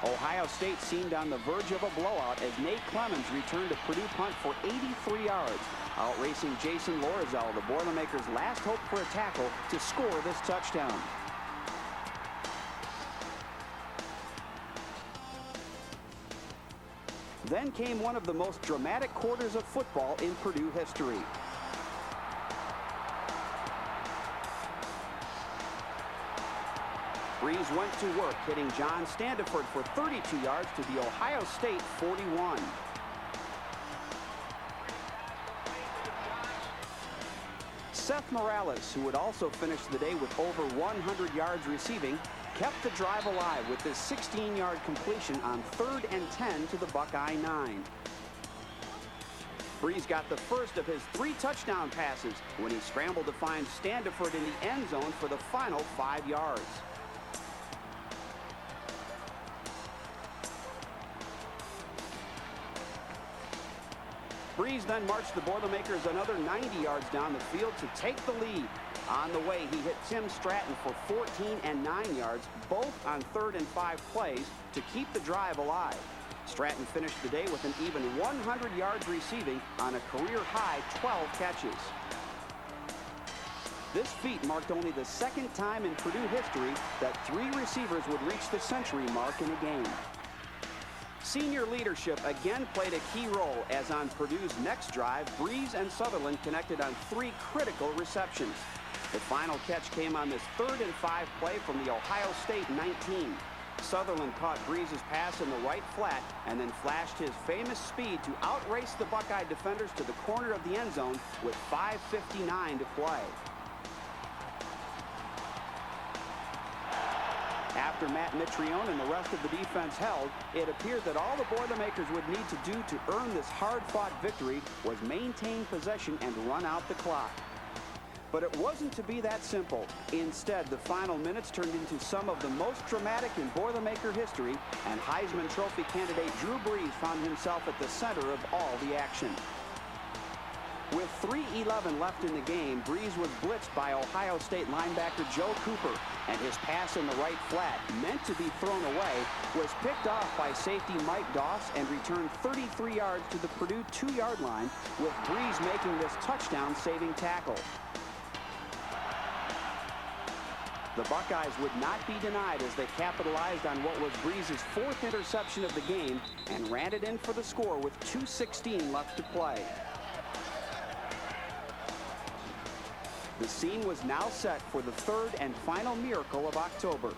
Speaker 1: Ohio State seemed on the verge of a blowout as Nate Clemens returned a Purdue punt for 83 yards, outracing Jason Lorenzel, the Boilermakers' last hope for a tackle, to score this touchdown. Then came one of the most dramatic quarters of football in Purdue history. Breeze went to work, hitting John Standiford for 32 yards to the Ohio State 41. Seth Morales, who would also finish the day with over 100 yards receiving, kept the drive alive with this 16-yard completion on 3rd and 10 to the Buckeye 9. Breeze got the first of his 3 touchdown passes when he scrambled to find Standiford in the end zone for the final 5 yards. Breeze then marched the Boilermakers another 90 yards down the field to take the lead. On the way, he hit Tim Stratton for 14 and 9 yards, both on 3rd and 5 plays, to keep the drive alive. Stratton finished the day with an even 100 yards receiving on a career-high 12 catches. This feat marked only the 2nd time in Purdue history that 3 receivers would reach the century mark in a game. Senior leadership again played a key role as on Purdue's next drive, Breeze and Sutherland connected on 3 critical receptions. The final catch came on this 3rd and 5 play from the Ohio State 19. Sutherland caught Breeze's pass in the right flat and then flashed his famous speed to outrace the Buckeye defenders to the corner of the end zone with 5:59 to play. After Matt Mitrione and the rest of the defense held, it appeared that all the Boilermakers would need to do to earn this hard-fought victory was maintain possession and run out the clock. But it wasn't to be that simple. Instead, the final minutes turned into some of the most dramatic in Boilermaker history, and Heisman Trophy candidate Drew Brees found himself at the center of all the action. With 3:11 left in the game, Brees was blitzed by Ohio State linebacker Joe Cooper, and his pass in the right flat, meant to be thrown away, was picked off by safety Mike Doss and returned 33 yards to the Purdue 2-yard line, with Brees making this touchdown-saving tackle. The Buckeyes would not be denied as they capitalized on what was Brees' 4th interception of the game and ran it in for the score with 2:16 left to play. The scene was now set for the 3rd and final miracle of October.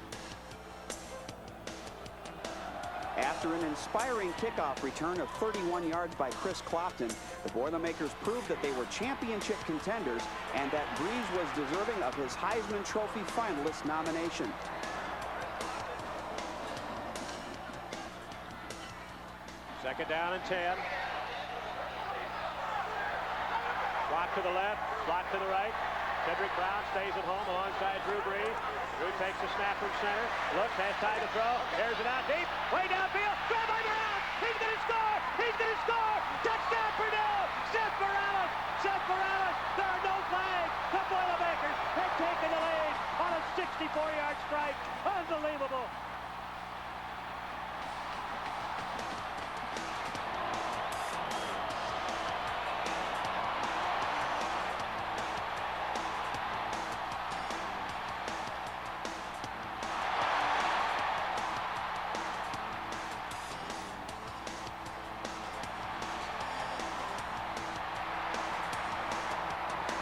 Speaker 1: After an inspiring kickoff return of 31 yards by Chris Clopton, the Boilermakers proved that they were championship contenders and that Brees was deserving of his Heisman Trophy finalist nomination.
Speaker 8: Second down and 10. Slot to the left, slot to the right. Cedric Brown stays at home alongside Drew Brees. Drew takes the snap from center, looks, has time to throw, airs it out deep, way downfield, grab by Brown, he's going to score, he's going to score, touchdown Purdue, Seth Morales, there are no flags, the Boilermakers have taken the lead on a 64-yard strike, unbelievable.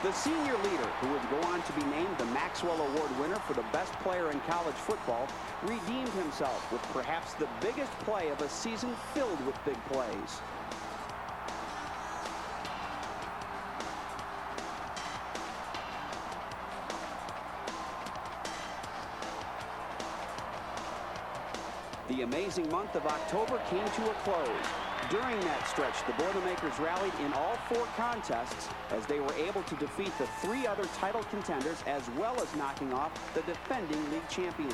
Speaker 1: The senior leader, who would go on to be named the Maxwell Award winner for the best player in college football, redeemed himself with perhaps the biggest play of a season filled with big plays. The amazing month of October came to a close. During that stretch, the Boilermakers rallied in all 4 contests as they were able to defeat the 3 other title contenders as well as knocking off the defending league champions.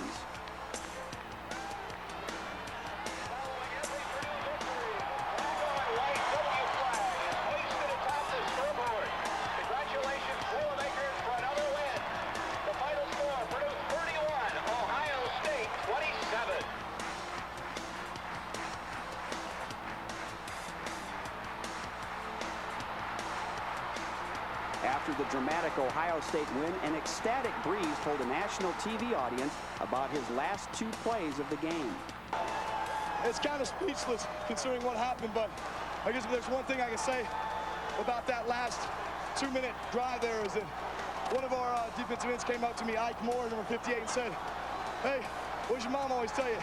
Speaker 6: Congratulations, Boilermakers, for another win. The final score, Purdue 31, Ohio State 27.
Speaker 1: After the dramatic Ohio State win, an ecstatic Brees told a national TV audience about his last 2 plays of the game.
Speaker 9: It's kind of speechless considering what happened, but I guess if there's one thing I can say about that last 2-minute drive there is that one of our defensive ends came up to me, Ike Moore, number 58, and said, "Hey, what's your mom always tell you?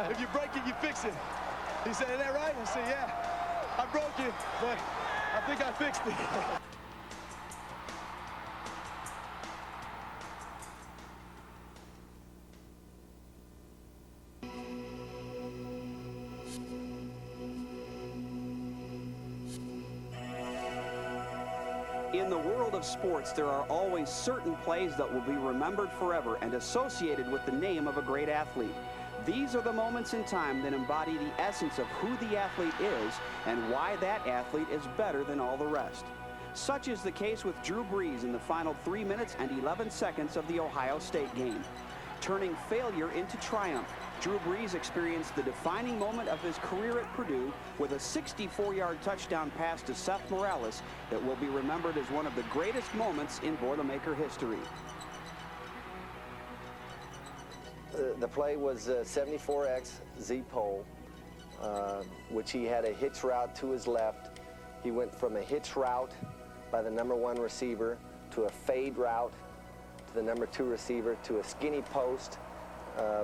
Speaker 9: If you break it, you fix it." He said, "Is that right?" I said, "Yeah, I broke it, but I think I fixed it."
Speaker 1: In the world of sports, there are always certain plays that will be remembered forever and associated with the name of a great athlete. These are the moments in time that embody the essence of who the athlete is and why that athlete is better than all the rest. Such is the case with Drew Brees in the final 3 minutes and 11 seconds of the Ohio State game. Turning failure into triumph, Drew Brees experienced the defining moment of his career at Purdue with a 64-yard touchdown pass to Seth Morales that will be remembered as one of the greatest moments in Boilermaker history.
Speaker 10: The play was 74X Z-pole, which he had a hitch route to his left. He went from a hitch route by the number 1 receiver to a fade route to the number 2 receiver to a skinny post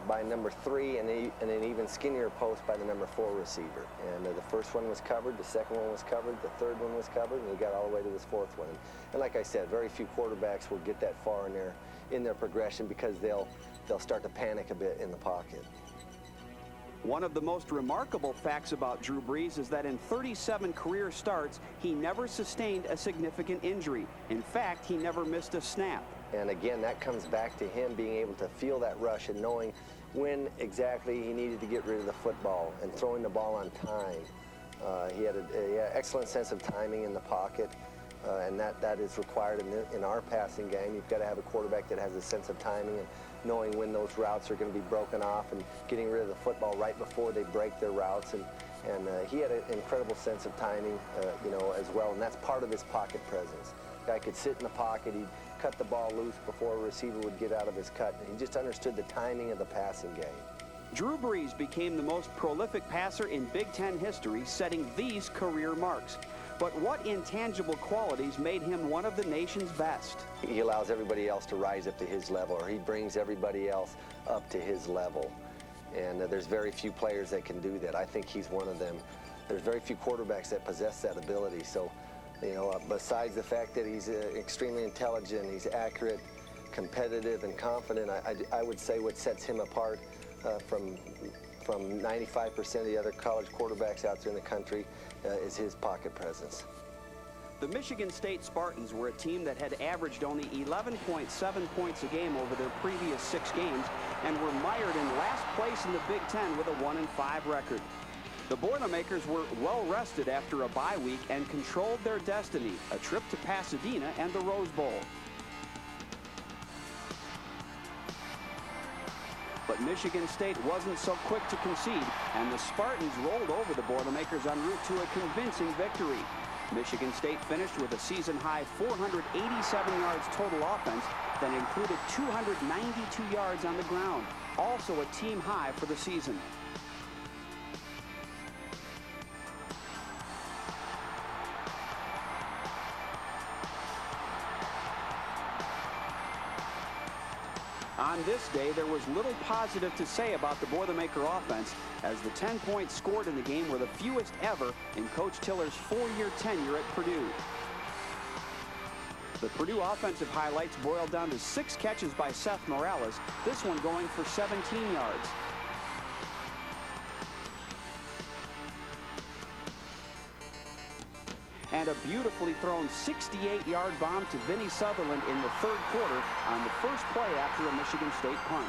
Speaker 10: by number 3 and an even skinnier post by the number 4 receiver. And the first one was covered, the second one was covered, the third one was covered, and we got all the way to this fourth one. And like I said, very few quarterbacks will get that far in their progression because they'll start to panic a bit in the pocket.
Speaker 1: One of the most remarkable facts about Drew Brees is that in 37 career starts, he never sustained a significant injury. In fact, he never missed a snap.
Speaker 10: And again, that comes back to him being able to feel that rush and knowing when exactly he needed to get rid of the football and throwing the ball on time. He had an excellent sense of timing in the pocket, and that is required in our passing game. You've got to have a quarterback that has a sense of timing and knowing when those routes are going to be broken off and getting rid of the football right before they break their routes. And he had an incredible sense of timing, as well, and that's part of his pocket presence. Guy could sit in the pocket, he'd cut the ball loose before a receiver would get out of his cut. And he just understood the timing of the passing game.
Speaker 1: Drew Brees became the most prolific passer in Big Ten history, setting these career marks. But what intangible qualities made him one of the nation's best?
Speaker 10: He allows everybody else to rise up to his level, or he brings everybody else up to his level. And there's very few players that can do that. I think he's one of them. There's very few quarterbacks that possess that ability. So, besides the fact that he's extremely intelligent, he's accurate, competitive, and confident, I would say what sets him apart from 95% of the other college quarterbacks out there in the country is his pocket presence.
Speaker 1: The Michigan State Spartans were a team that had averaged only 11.7 points a game over their previous 6 games and were mired in last place in the Big Ten with a 1-5 record. The Boilermakers were well rested after a bye week and controlled their destiny, a trip to Pasadena and the Rose Bowl. But Michigan State wasn't so quick to concede, and the Spartans rolled over the Boilermakers en route to a convincing victory. Michigan State finished with a season-high 487 yards total offense that included 292 yards on the ground, also a team high for the season. On this day, there was little positive to say about the Boilermaker offense, as the 10 points scored in the game were the fewest ever in Coach Tiller's 4-year tenure at Purdue. The Purdue offensive highlights boiled down to 6 catches by Seth Morales, this one going for 17 yards. And a beautifully thrown 68-yard bomb to Vinnie Sutherland in the 3rd quarter on the first play after a Michigan State punt.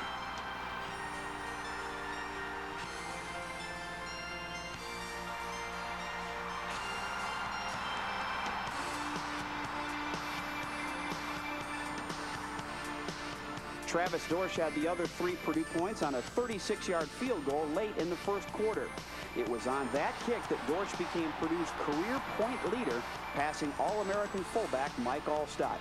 Speaker 1: Travis Dorsch had the other 3 Purdue points on a 36-yard field goal late in the 1st quarter. It was on that kick that Dorsch became Purdue's career point leader, passing All-American fullback Mike Allstott.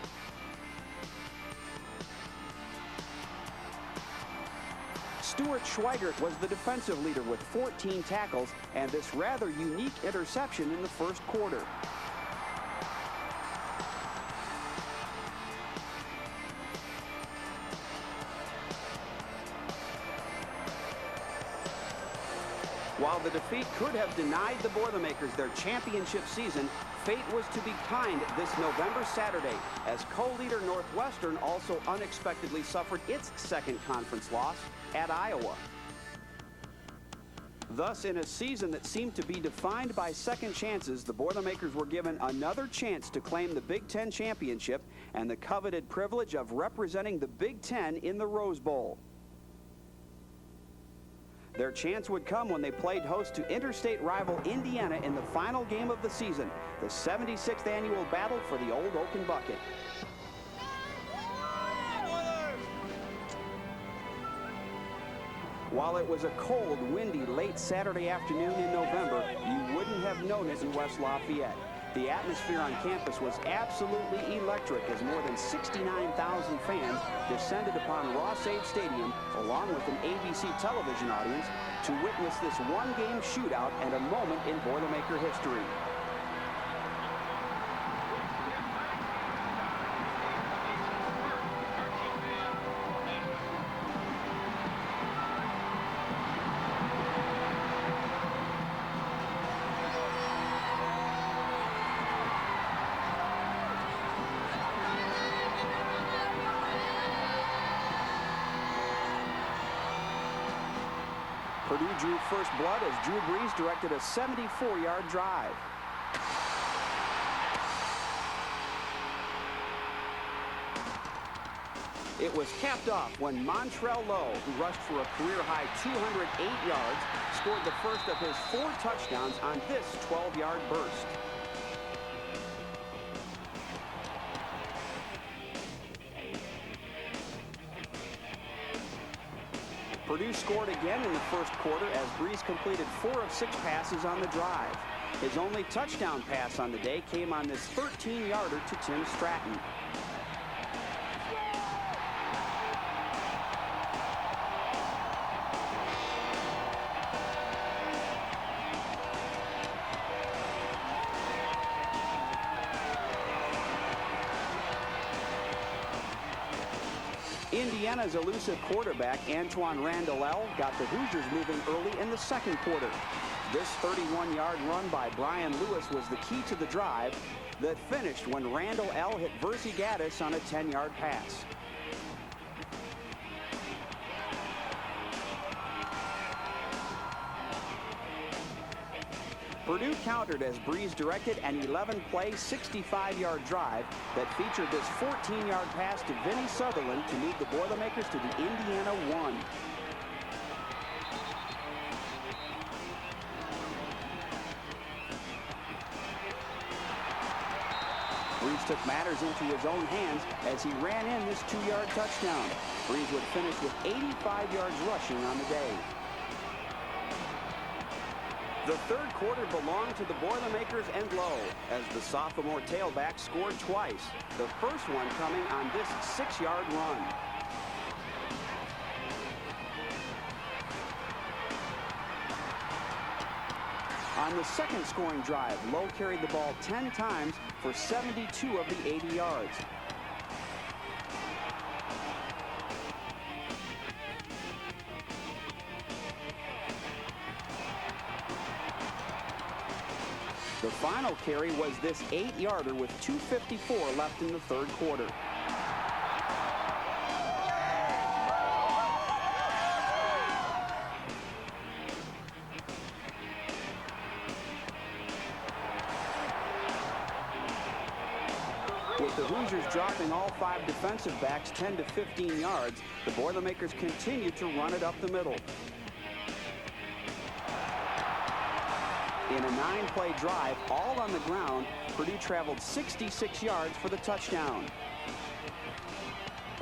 Speaker 1: Stuart Schweigert was the defensive leader with 14 tackles and this rather unique interception in the 1st quarter. While the defeat could have denied the Boilermakers their championship season, fate was to be kind this November Saturday, as co-leader Northwestern also unexpectedly suffered its 2nd conference loss at Iowa. Thus, in a season that seemed to be defined by second chances, the Boilermakers were given another chance to claim the Big Ten championship and the coveted privilege of representing the Big Ten in the Rose Bowl. Their chance would come when they played host to interstate rival Indiana in the final game of the season, the 76th annual battle for the Old Oaken Bucket. While it was a cold, windy, late Saturday afternoon in November, you wouldn't have known it in West Lafayette. The atmosphere on campus was absolutely electric as more than 69,000 fans descended upon Ross-Ade Stadium, along with an ABC television audience, to witness this one-game shootout and a moment in Boilermaker history. Purdue drew first blood as Drew Brees directed a 74-yard drive. It was capped off when Montrell Lowe, who rushed for a career-high 208 yards, scored the first of his 4 touchdowns on this 12-yard burst. Purdue scored again in the first quarter as Brees completed 4 of 6 passes on the drive. His only touchdown pass on the day came on this 13-yarder to Tim Stratton. Indiana's elusive quarterback, Antoine Randall got the Hoosiers moving early in the second quarter. This 31-yard run by Brian Lewis was the key to the drive that finished when Randall hit Versi Gaddis on a 10-yard pass. Purdue countered as Brees directed an 11-play, 65-yard drive that featured this 14-yard pass to Vinny Sutherland to move the Boilermakers to the Indiana 1. Brees took matters into his own hands as he ran in this 2-yard touchdown. Brees would finish with 85 yards rushing on the day. The third quarter belonged to the Boilermakers and Lowe as the sophomore tailback scored twice, the first one coming on this 6-yard run. On the second scoring drive, Lowe carried the ball 10 times for 72 of the 80 yards. The final carry was this 8-yarder with 2:54 left in the third quarter. With the Hoosiers dropping all 5 defensive backs 10 to 15 yards, the Boilermakers continued to run it up the middle. In a 9-play drive, all on the ground, Purdue traveled 66 yards for the touchdown.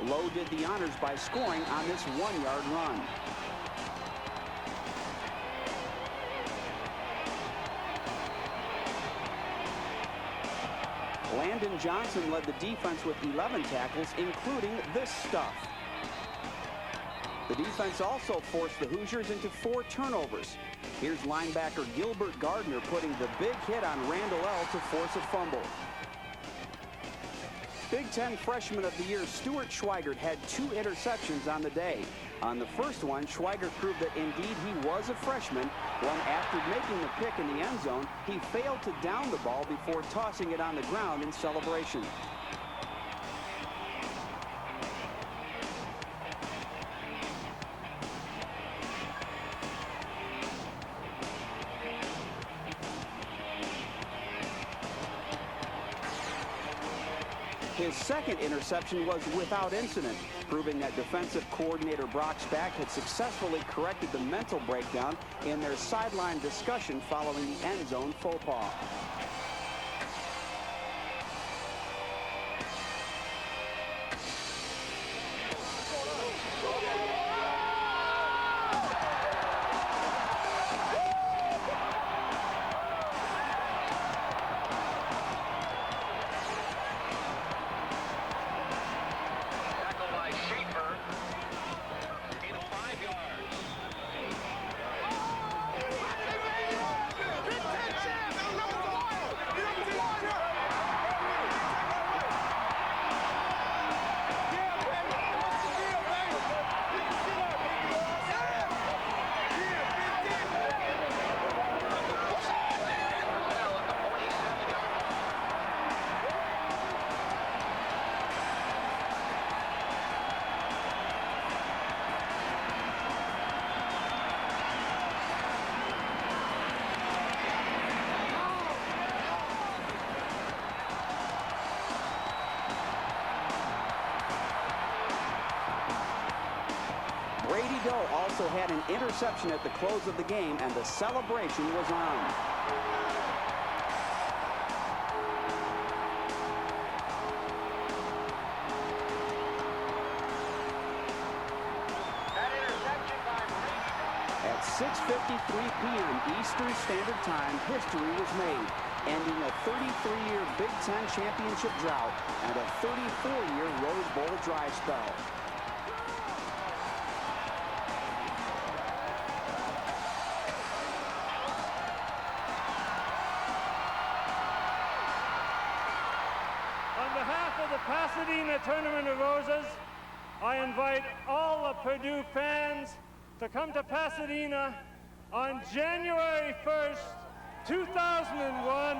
Speaker 1: Lowe did the honors by scoring on this 1-yard run. Landon Johnson led the defense with 11 tackles, including this stuff. The defense also forced the Hoosiers into 4 turnovers. Here's linebacker Gilbert Gardner putting the big hit on Randall to force a fumble. Big Ten Freshman of the Year Stuart Schweigert had 2 interceptions on the day. On the first one, Schweigert proved that indeed he was a freshman when, after making the pick in the end zone, he failed to down the ball before tossing it on the ground in celebration. His second interception was without incident, proving that defensive coordinator Brock Spack had successfully corrected the mental breakdown in their sideline discussion following the end zone faux pas. go also had an interception at the close of the game, and the celebration was on. At 6:53 p.m. Eastern Standard Time, history was made, ending a 33-year Big Ten championship drought and a 34-year Rose Bowl dry spell.
Speaker 8: On behalf of the Pasadena Tournament of Roses, I invite all the Purdue fans to come to Pasadena on January 1st, 2001.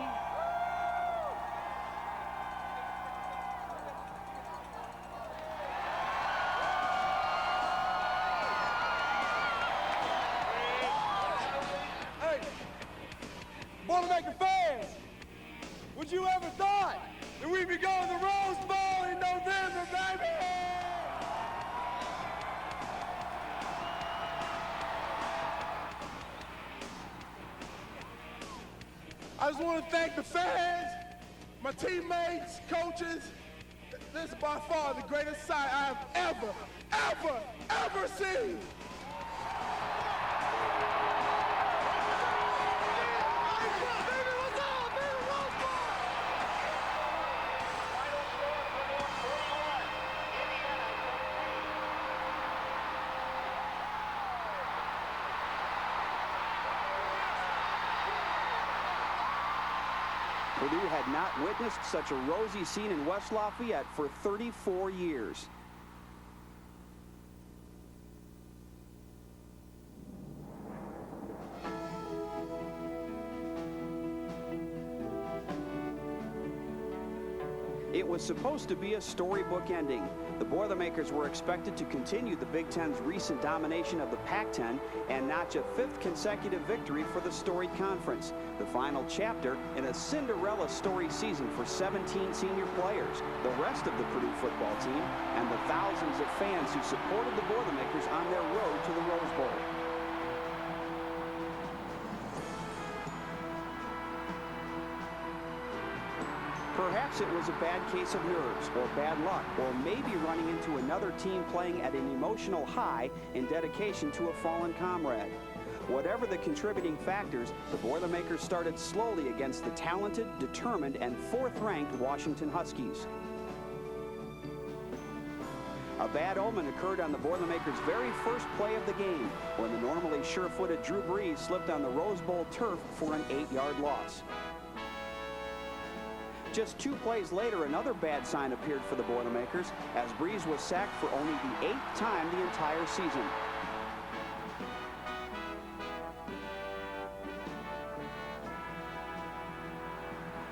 Speaker 9: Hey, Boilermaker fans, would you ever thought that we'd be going to the Rose Bowl in November, baby? I just want to thank the fans, my teammates, coaches. This is by far the greatest sight I have ever seen.
Speaker 1: Purdue had not witnessed such a rosy scene in West Lafayette for 34 years. It was supposed to be a storybook ending. The Boilermakers were expected to continue the Big Ten's recent domination of the Pac-10 and notch a 5th consecutive victory for the storied conference. The final chapter in a Cinderella story season for 17 senior players, the rest of the Purdue football team, and the thousands of fans who supported the Boilermakers on their road to the Rose Bowl. Perhaps it was a bad case of nerves, or bad luck, or maybe running into another team playing at an emotional high in dedication to a fallen comrade. Whatever the contributing factors, the Boilermakers started slowly against the talented, determined, and 4th-ranked Washington Huskies. A bad omen occurred on the Boilermakers' very first play of the game, when the normally sure-footed Drew Brees slipped on the Rose Bowl turf for an 8-yard loss. Just 2 plays later, another bad sign appeared for the Boilermakers, as Brees was sacked for only the 8th time the entire season.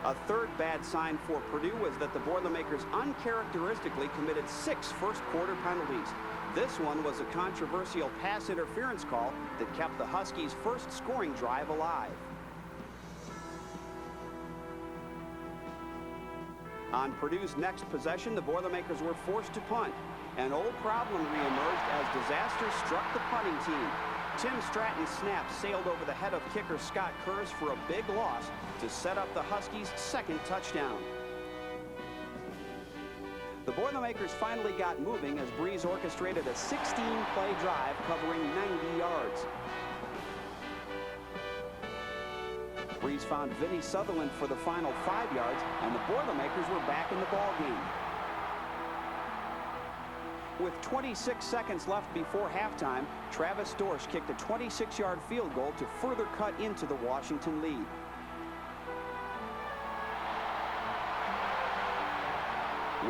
Speaker 1: A third bad sign for Purdue was that the Boilermakers uncharacteristically committed 6 first-quarter penalties. This one was a controversial pass interference call that kept the Huskies' first scoring drive alive. On Purdue's next possession, the Boilermakers were forced to punt. An old problem reemerged as disaster struck the punting team. Tim Stratton's snap sailed over the head of kicker Scott Kurz for a big loss to set up the Huskies' second touchdown. The Boilermakers finally got moving as Brees orchestrated a 16-play drive covering 90 yards. Brees found Vinnie Sutherland for the final 5 yards, and the Boilermakers were back in the ballgame. With 26 seconds left before halftime, Travis Dorsch kicked a 26-yard field goal to further cut into the Washington lead.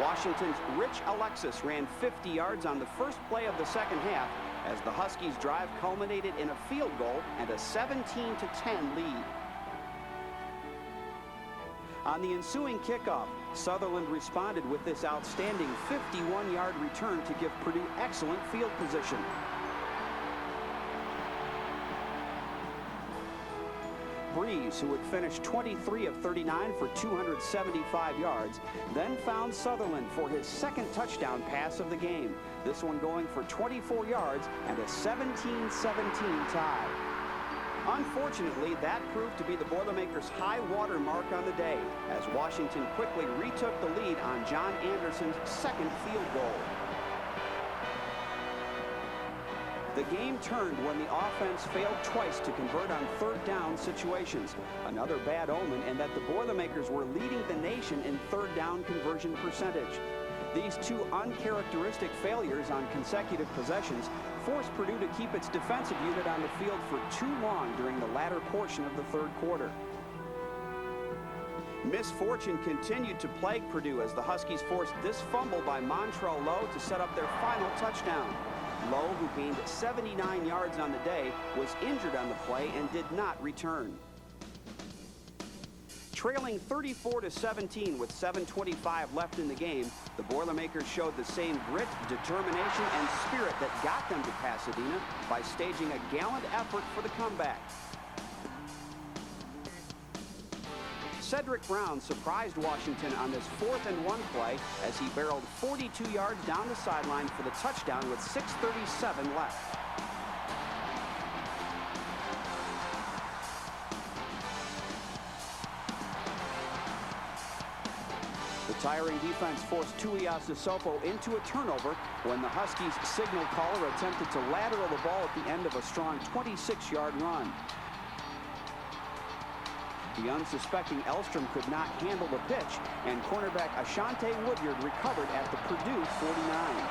Speaker 1: Washington's Rich Alexis ran 50 yards on the first play of the second half as the Huskies' drive culminated in a field goal and a 17-10 lead. On the ensuing kickoff, Sutherland responded with this outstanding 51-yard return to give Purdue excellent field position. Breeze, who would finish 23 of 39 for 275 yards, then found Sutherland for his second touchdown pass of the game, this one going for 24 yards and a 17-17 tie. Unfortunately, that proved to be the Boilermakers' high water mark on the day, as Washington quickly retook the lead on John Anderson's second field goal. The game turned when the offense failed twice to convert on third down situations. Another bad omen in that the Boilermakers were leading the nation in third down conversion percentage. These two uncharacteristic failures on consecutive possessions forced Purdue to keep its defensive unit on the field for too long during the latter portion of the third quarter. Misfortune continued to plague Purdue as the Huskies forced this fumble by Montrell Lowe to set up their final touchdown. Lowe, who gained 79 yards on the day, was injured on the play and did not return. Trailing 34-17 with 7:25 left in the game, the Boilermakers showed the same grit, determination, and spirit that got them to Pasadena by staging a gallant effort for the comeback. Cedric Brown surprised Washington on this 4th-and-1 play as he barreled 42 yards down the sideline for the touchdown with 6:37 left. The tiring defense forced Tuiasosopo into a turnover when the Huskies' signal caller attempted to lateral the ball at the end of a strong 26-yard run. The unsuspecting Elstrom could not handle the pitch, and cornerback Ashante Woodyard recovered at the Purdue 49.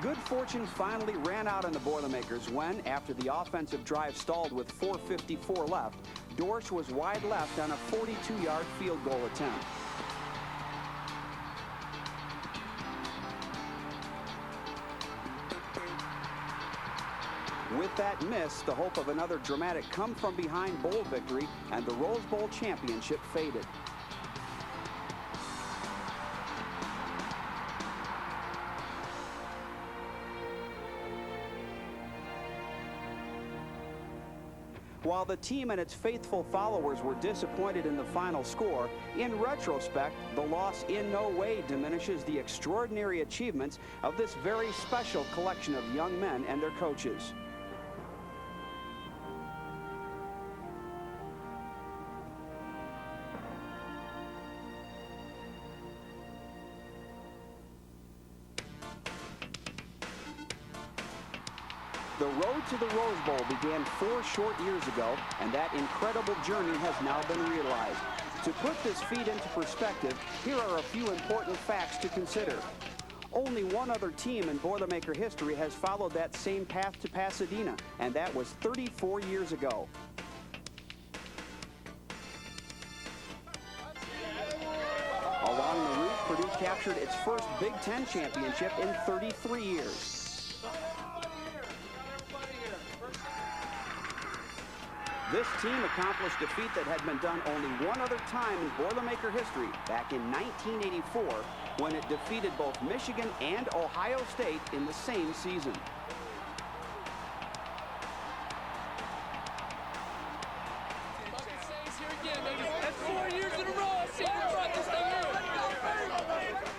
Speaker 1: Good fortune finally ran out on the Boilermakers when, after the offensive drive stalled with 4:54 left, Dorsch was wide left on a 42-yard field goal attempt. With that miss, the hope of another dramatic come-from-behind bowl victory and the Rose Bowl championship faded. While the team and its faithful followers were disappointed in the final score, in retrospect, the loss in no way diminishes the extraordinary achievements of this very special collection of young men and their coaches. The road to the Rose Bowl began 4 short years ago, and that incredible journey has now been realized. To put this feat into perspective, here are a few important facts to consider. Only one other team in Boilermaker history has followed that same path to Pasadena, and that was 34 years ago. Along the route, Purdue captured its first Big Ten championship in 33 years. This team accomplished a feat that had been done only one other time in Boilermaker history, back in 1984, when it defeated both Michigan and Ohio State in the same season.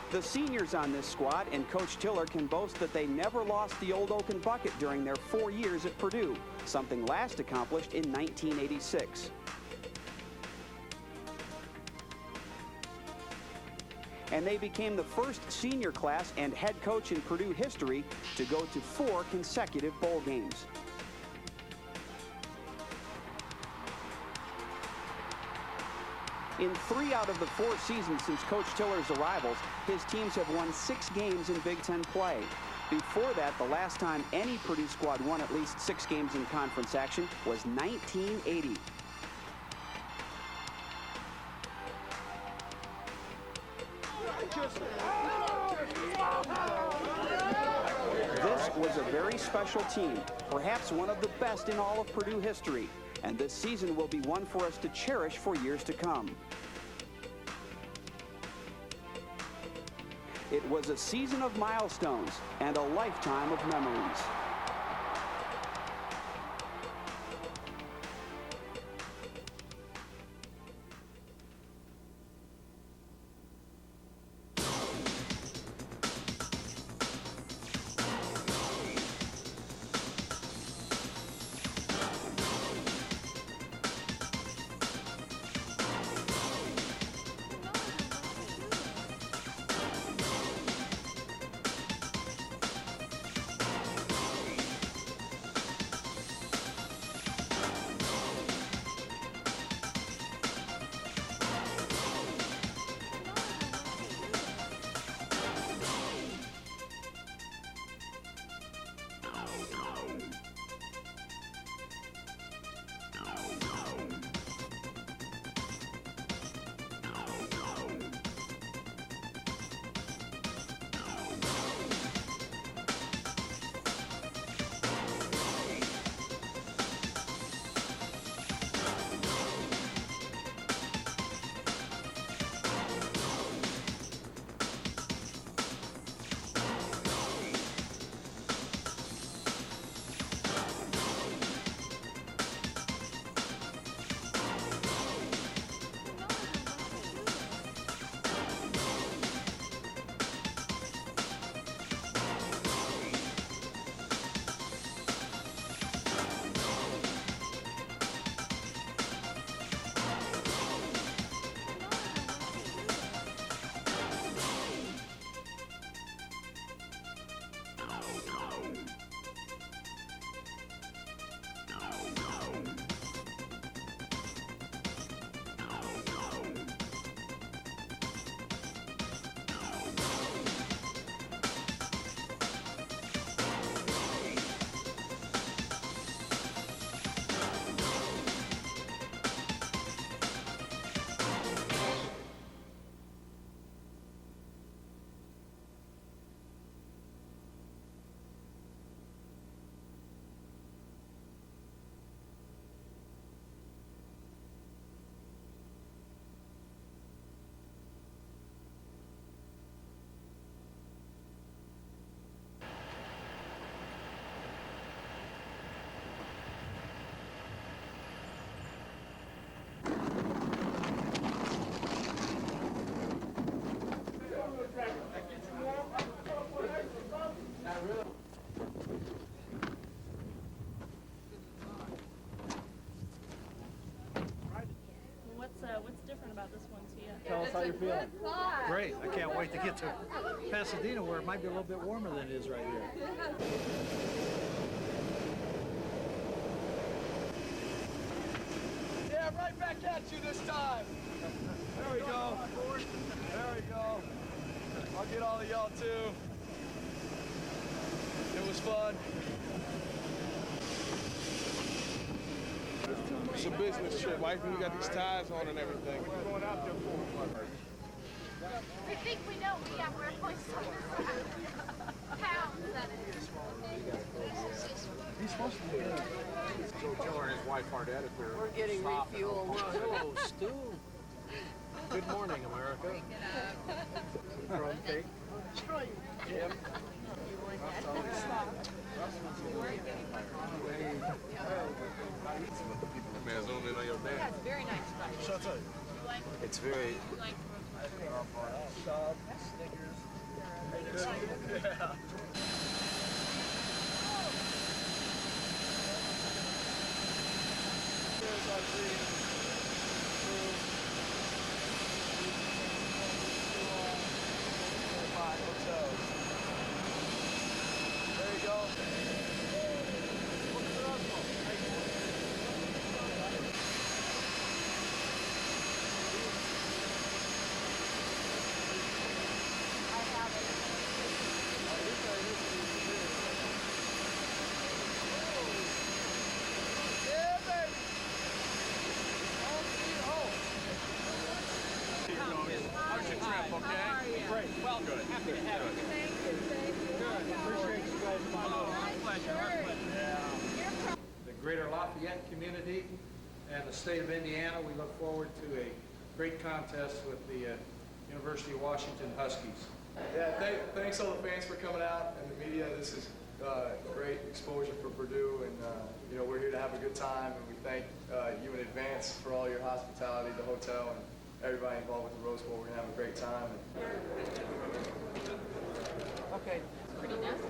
Speaker 1: The seniors on this squad and Coach Tiller can boast that they never lost the old oaken bucket during their 4 years at Purdue, something last accomplished in 1986. And they became the first senior class and head coach in Purdue history to go to 4 consecutive bowl games. In 3 out of the 4 seasons since Coach Tiller's arrivals, his teams have won 6 games in Big Ten play. Before that, the last time any Purdue squad won at least 6 games in conference action was 1980. This was a very special team, perhaps one of the best in all of Purdue history. And this season will be one for us to cherish for years to come. It was a season of milestones and a lifetime of memories.
Speaker 11: Tell us how you're feeling. Great. I can't wait to get to Pasadena where it might be a little bit warmer than it is right here.
Speaker 9: Yeah, right back at you this time. There we go. There we go. I'll get all of y'all too. It was fun. It's a business trip, Mike. We got these ties on and everything. What are you going out there for?
Speaker 12: We think we know. Yeah, we're points. Pounds, that is.
Speaker 9: He's supposed to be here.
Speaker 2: Joe and his wife Ardette, if
Speaker 13: We're getting refuel.
Speaker 7: Hello, Stu. Good morning, America.
Speaker 2: from Kate.
Speaker 7: Jim.
Speaker 9: Man, zoom in on your
Speaker 12: Yeah,
Speaker 9: bed.
Speaker 12: it's very nice.
Speaker 9: Shut up.
Speaker 4: It's very.
Speaker 9: Yeah. There you go. Yeah, baby.
Speaker 6: How's your trip, okay?
Speaker 11: Great.
Speaker 6: Well, good. Happy to have you.
Speaker 11: Appreciate you guys coming over.
Speaker 6: Our pleasure.
Speaker 7: The greater Lafayette community and the state of Indiana, we look forward to a great contest with the University of Washington Huskies.
Speaker 9: Yeah, thanks all the fans for coming out and the media. This is great exposure for Purdue, and you know, we're here to have a good time, and we thank you in advance for all your hospitality, the hotel, and everybody involved with the Rose Bowl. We're gonna have a great time.
Speaker 13: Okay.
Speaker 12: Pretty nice.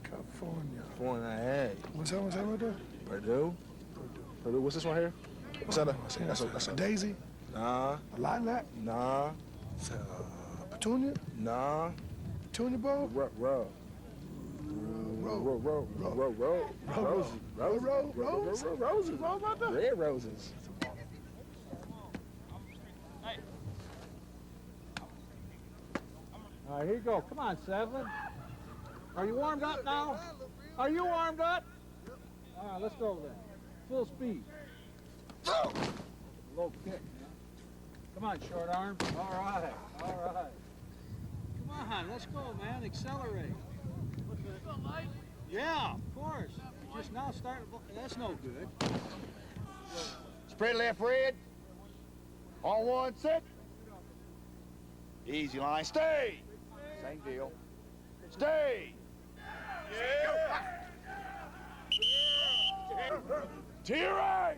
Speaker 14: California. I had.
Speaker 9: What's that right there?
Speaker 14: Purdue.
Speaker 9: Purdue. What's this one here? What's that? That's a daisy?
Speaker 14: Nah.
Speaker 9: A lilac?
Speaker 14: Nah.
Speaker 9: It's a petunia?
Speaker 14: Nah.
Speaker 9: Petunia bowl?
Speaker 14: Rose. Red roses.
Speaker 11: All right, here you go. Come on, Seven. Are you warmed up now? Are you warmed up? All right, let's go then. Full speed. Low kick, man. Come on, short arm. All right, all right. Come on, let's go, man. Accelerate. Yeah, of course. You just now started. That's no good.
Speaker 15: Spread left, red. On one, set. Easy line, stay. Same deal. Stay. Yeah. To your right.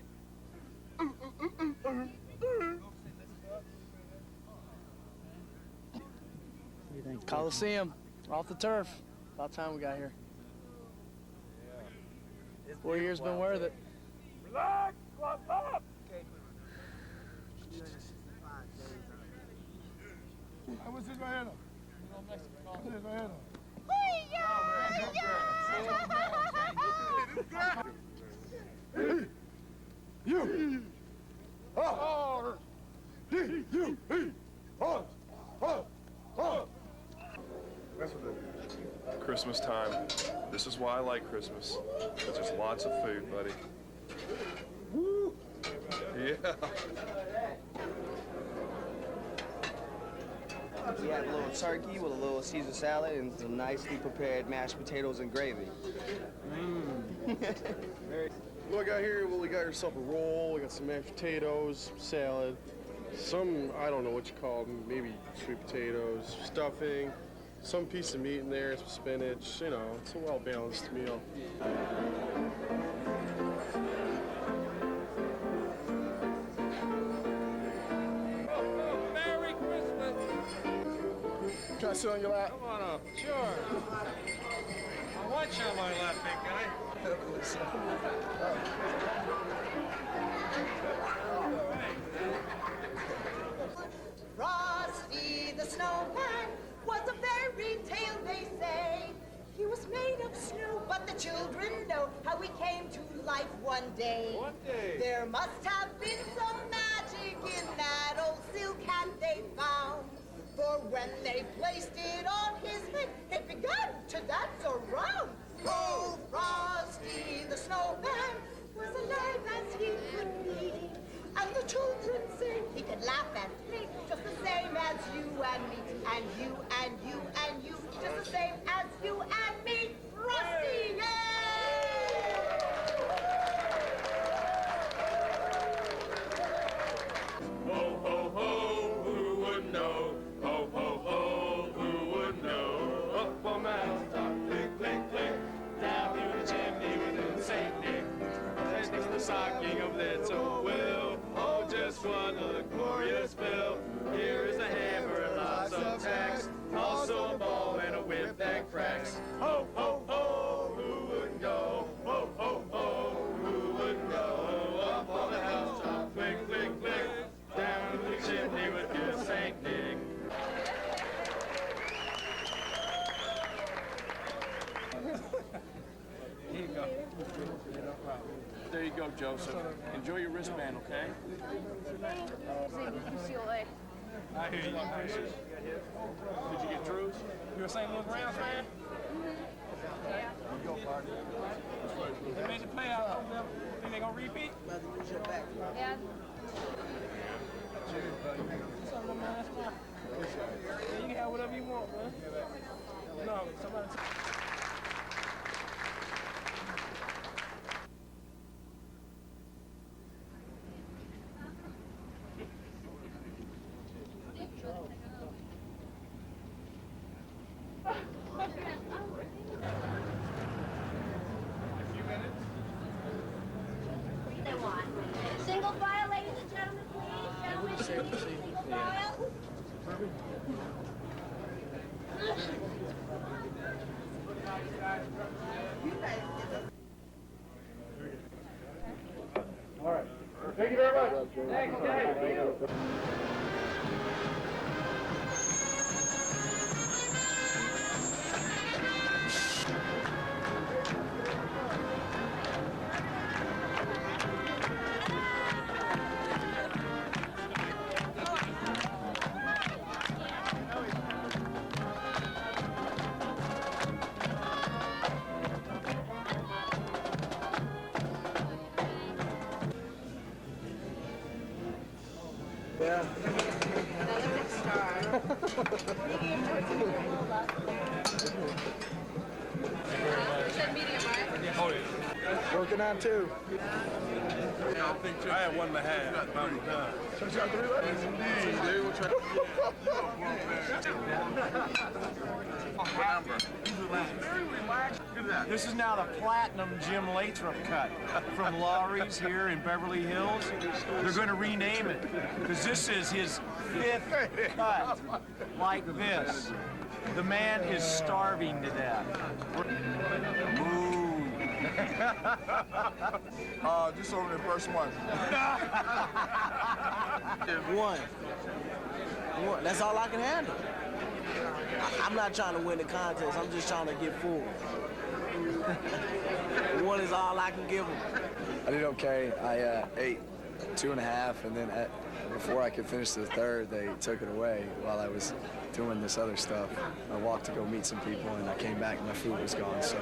Speaker 13: Coliseum, off the turf. About time we got here. 4 years been worth it.
Speaker 15: Relax, clock up.
Speaker 9: What's this right here? What's this right here?
Speaker 16: Christmas time. This is why I like Christmas. Because there's lots of food, buddy. Woo! Yeah.
Speaker 13: We had a little turkey with a little Caesar salad and some nicely prepared mashed potatoes and gravy.
Speaker 17: What I got here, well, we got yourself a roll, we got some mashed potatoes, salad, some, I don't know what you call them, maybe sweet potatoes, stuffing, some piece of meat in there, some spinach, you know, it's a well-balanced meal.
Speaker 8: Merry Christmas!
Speaker 17: Can I sit on your lap?
Speaker 8: Come on up. Sure. I want you on my lap, big guy.
Speaker 18: Frosty the snowman was a fairy tale, they say. He was made of snow, but the children know how he came to life one day.
Speaker 8: One day.
Speaker 18: There must have been some magic in that old silk hat they found. For when they placed it on his head, it began to dance around. Oh, Frosty the snowman was alive as he could be. And the children say he could laugh and play just the same as you and me. And you and you and you, just the same as you and me. Frosty,
Speaker 8: Ho, ho, ho, who would know? Ho, ho, ho, who would know? Up on the housetop, click, click, click. Down through the chimney with little Saint Nick. This is the stocking of little Will. Oh, just what a glorious bill. Here is a hammer and lots of tacks. Also a ball and a whip that cracks. Ho, ho, ho, who wouldn't go? Ho, ho, ho, who wouldn't go? Up on the housetop, click, click, click. Down the chimney with good Saint Nick.
Speaker 15: Here you go. There you go, Joseph. Enjoy your wristband, okay?
Speaker 12: UCLA.
Speaker 15: I hear you. I hear you. Did you get Drews? You a St. Louis Rams fan?
Speaker 12: Yeah.
Speaker 15: They made the playoffs. Think they gonna repeat?
Speaker 12: Yeah.
Speaker 15: Something, man. That's my. Yeah, you can have whatever you want, man. No, somebody.
Speaker 18: Single file, ladies and gentlemen, please. Gentlemen, single file.
Speaker 8: All right. Thank you very much. Thanks, guys. Thank you.
Speaker 15: Yeah.
Speaker 3: Working on two.
Speaker 16: I had 1.5. I'm done.
Speaker 3: So you got 3 left?
Speaker 16: Indeed, dude. We'll try
Speaker 19: This is now the Platinum Jim Lathrop cut from Laurie's here in Beverly Hills. They're going to rename it because this is his 5th cut like this. The man is starving to death. Ooh.
Speaker 16: just over the first one.
Speaker 13: One. That's all I can handle. I'm not trying to win the contest. I'm just trying to get full. One is all I can give them.
Speaker 4: I did okay. I ate
Speaker 20: 2.5, and then before I could finish the third, they took it away while I was doing this other stuff. I walked to go meet some people, and I came back and my food was gone. So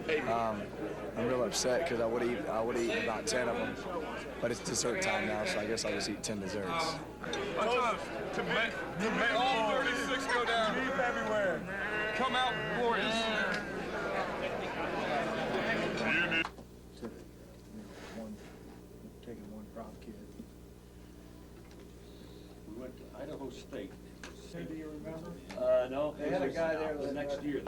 Speaker 20: I'm real upset because I would have eaten about 10 of them, but it's dessert time now, so I guess I'll just eat 10 desserts.
Speaker 16: To make all 36 go down. Beef everywhere. Come out glorious.
Speaker 2: Taking one prop kid.
Speaker 21: We went to Idaho State.
Speaker 2: Do you remember?
Speaker 21: No.
Speaker 2: They had a guy there
Speaker 21: the next year.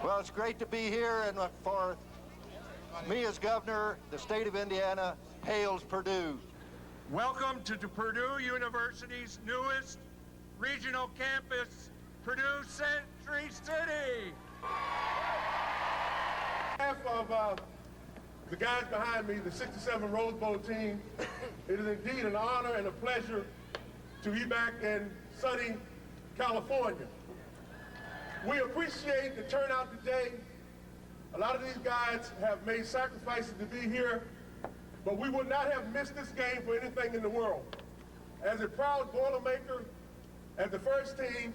Speaker 22: Well, it's great to be here, and for me as governor, the state of Indiana hails Purdue.
Speaker 8: Welcome to Purdue University's newest regional campus, Purdue Century City. On behalf of the guys behind me, the 67 Rose Bowl team, it is indeed an honor and a pleasure to be back in sunny California. We appreciate the turnout today. A lot of these guys have made sacrifices to be here, but we would not have missed this game for anything in the world. As a proud Boilermaker, as the first team,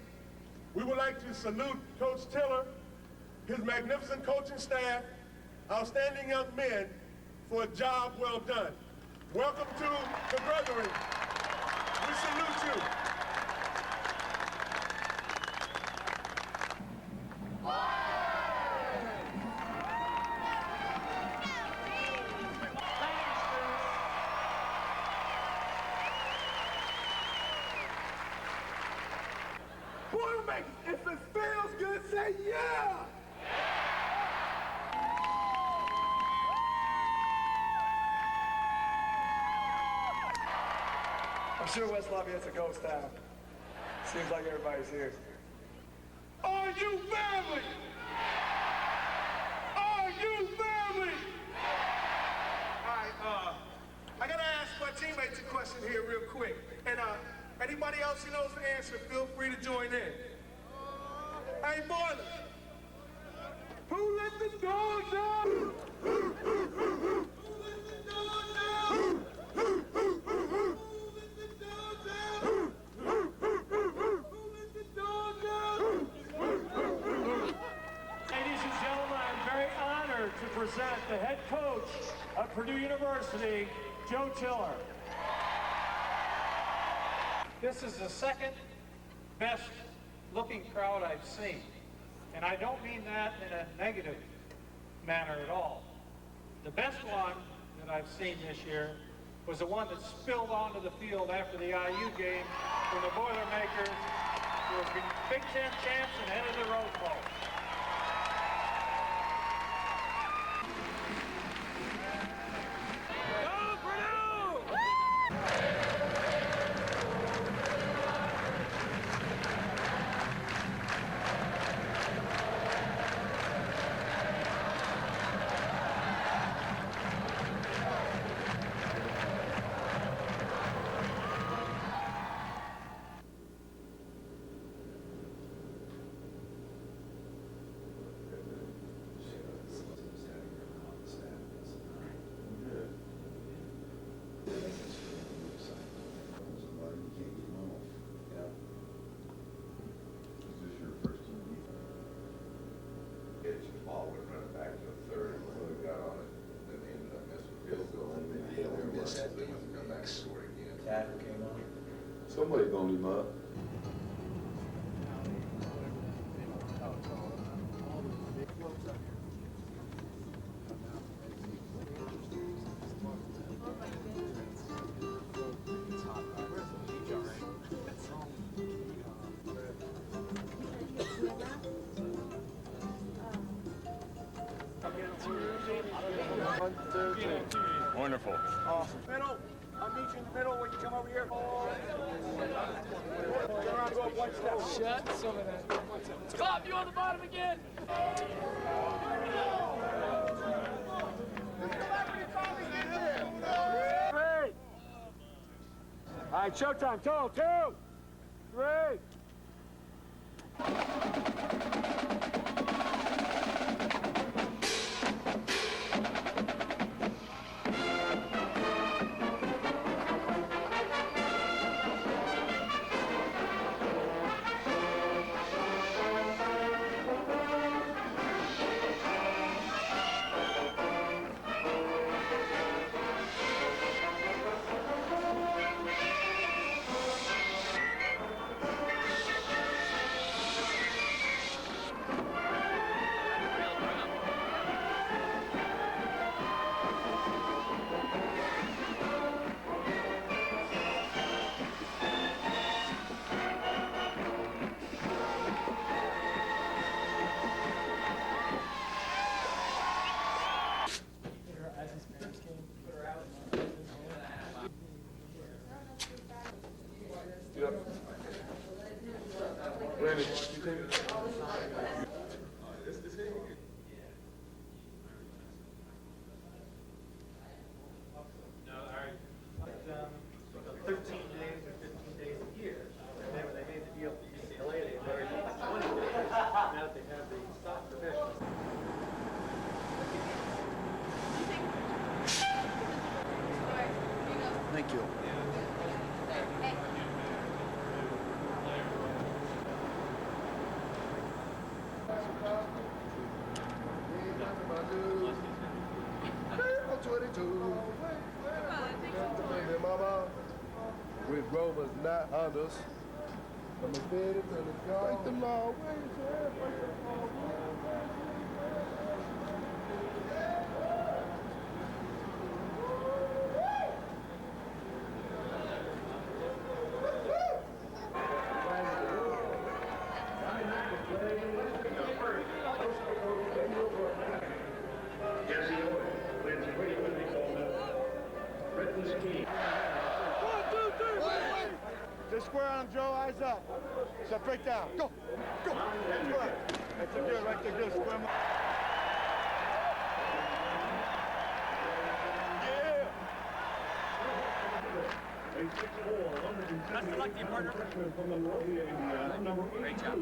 Speaker 8: we would like to salute Coach Tiller, his magnificent coaching staff, outstanding young men for a job well done. Welcome to the Gregory. We salute you. Boilermakers, if it feels good, say yeah!
Speaker 23: I'm sure West Lafayette's a ghost town. Seems like everybody's here.
Speaker 8: Are you family? Are you family? All right, I gotta ask my teammates a question here real quick. And anybody else who knows the answer, feel free to join in. Hey, Boiler, who let the dogs out? Who let the dogs out?
Speaker 24: Ladies and gentlemen, I'm very honored to present the head coach of Purdue University, Joe Tiller. This is the second best looking crowd I've seen. And I don't mean that in a negative manner at all. The best one that I've seen this year was the one that spilled onto the field after the IU game when the Boilermakers were Big Ten champs and headed the Rose Bowl.
Speaker 16: Somebody bummed him up.
Speaker 1: Wonderful.
Speaker 23: Awesome. Middle. I'll meet you in the middle when you come over here. Turn around, go up one step. Shut some of that. Stop, you on the bottom again. Three. All right, showtime. Total. 2, 3.
Speaker 16: Randy,
Speaker 8: No, all right. 13 days or 15 days a year. And then when they made the deal for UCLA, they buried it for 20 days. Now that they have the stock provision.
Speaker 20: Thank you.
Speaker 17: With Rovers, not Hondas. From the bed to the car. Break the law. Just square on him, Joe. Eyes up. Step right down. Go. Go. That's right. That's a good right there. Good. Square him up.
Speaker 8: Best of luck to you, partner. Great job.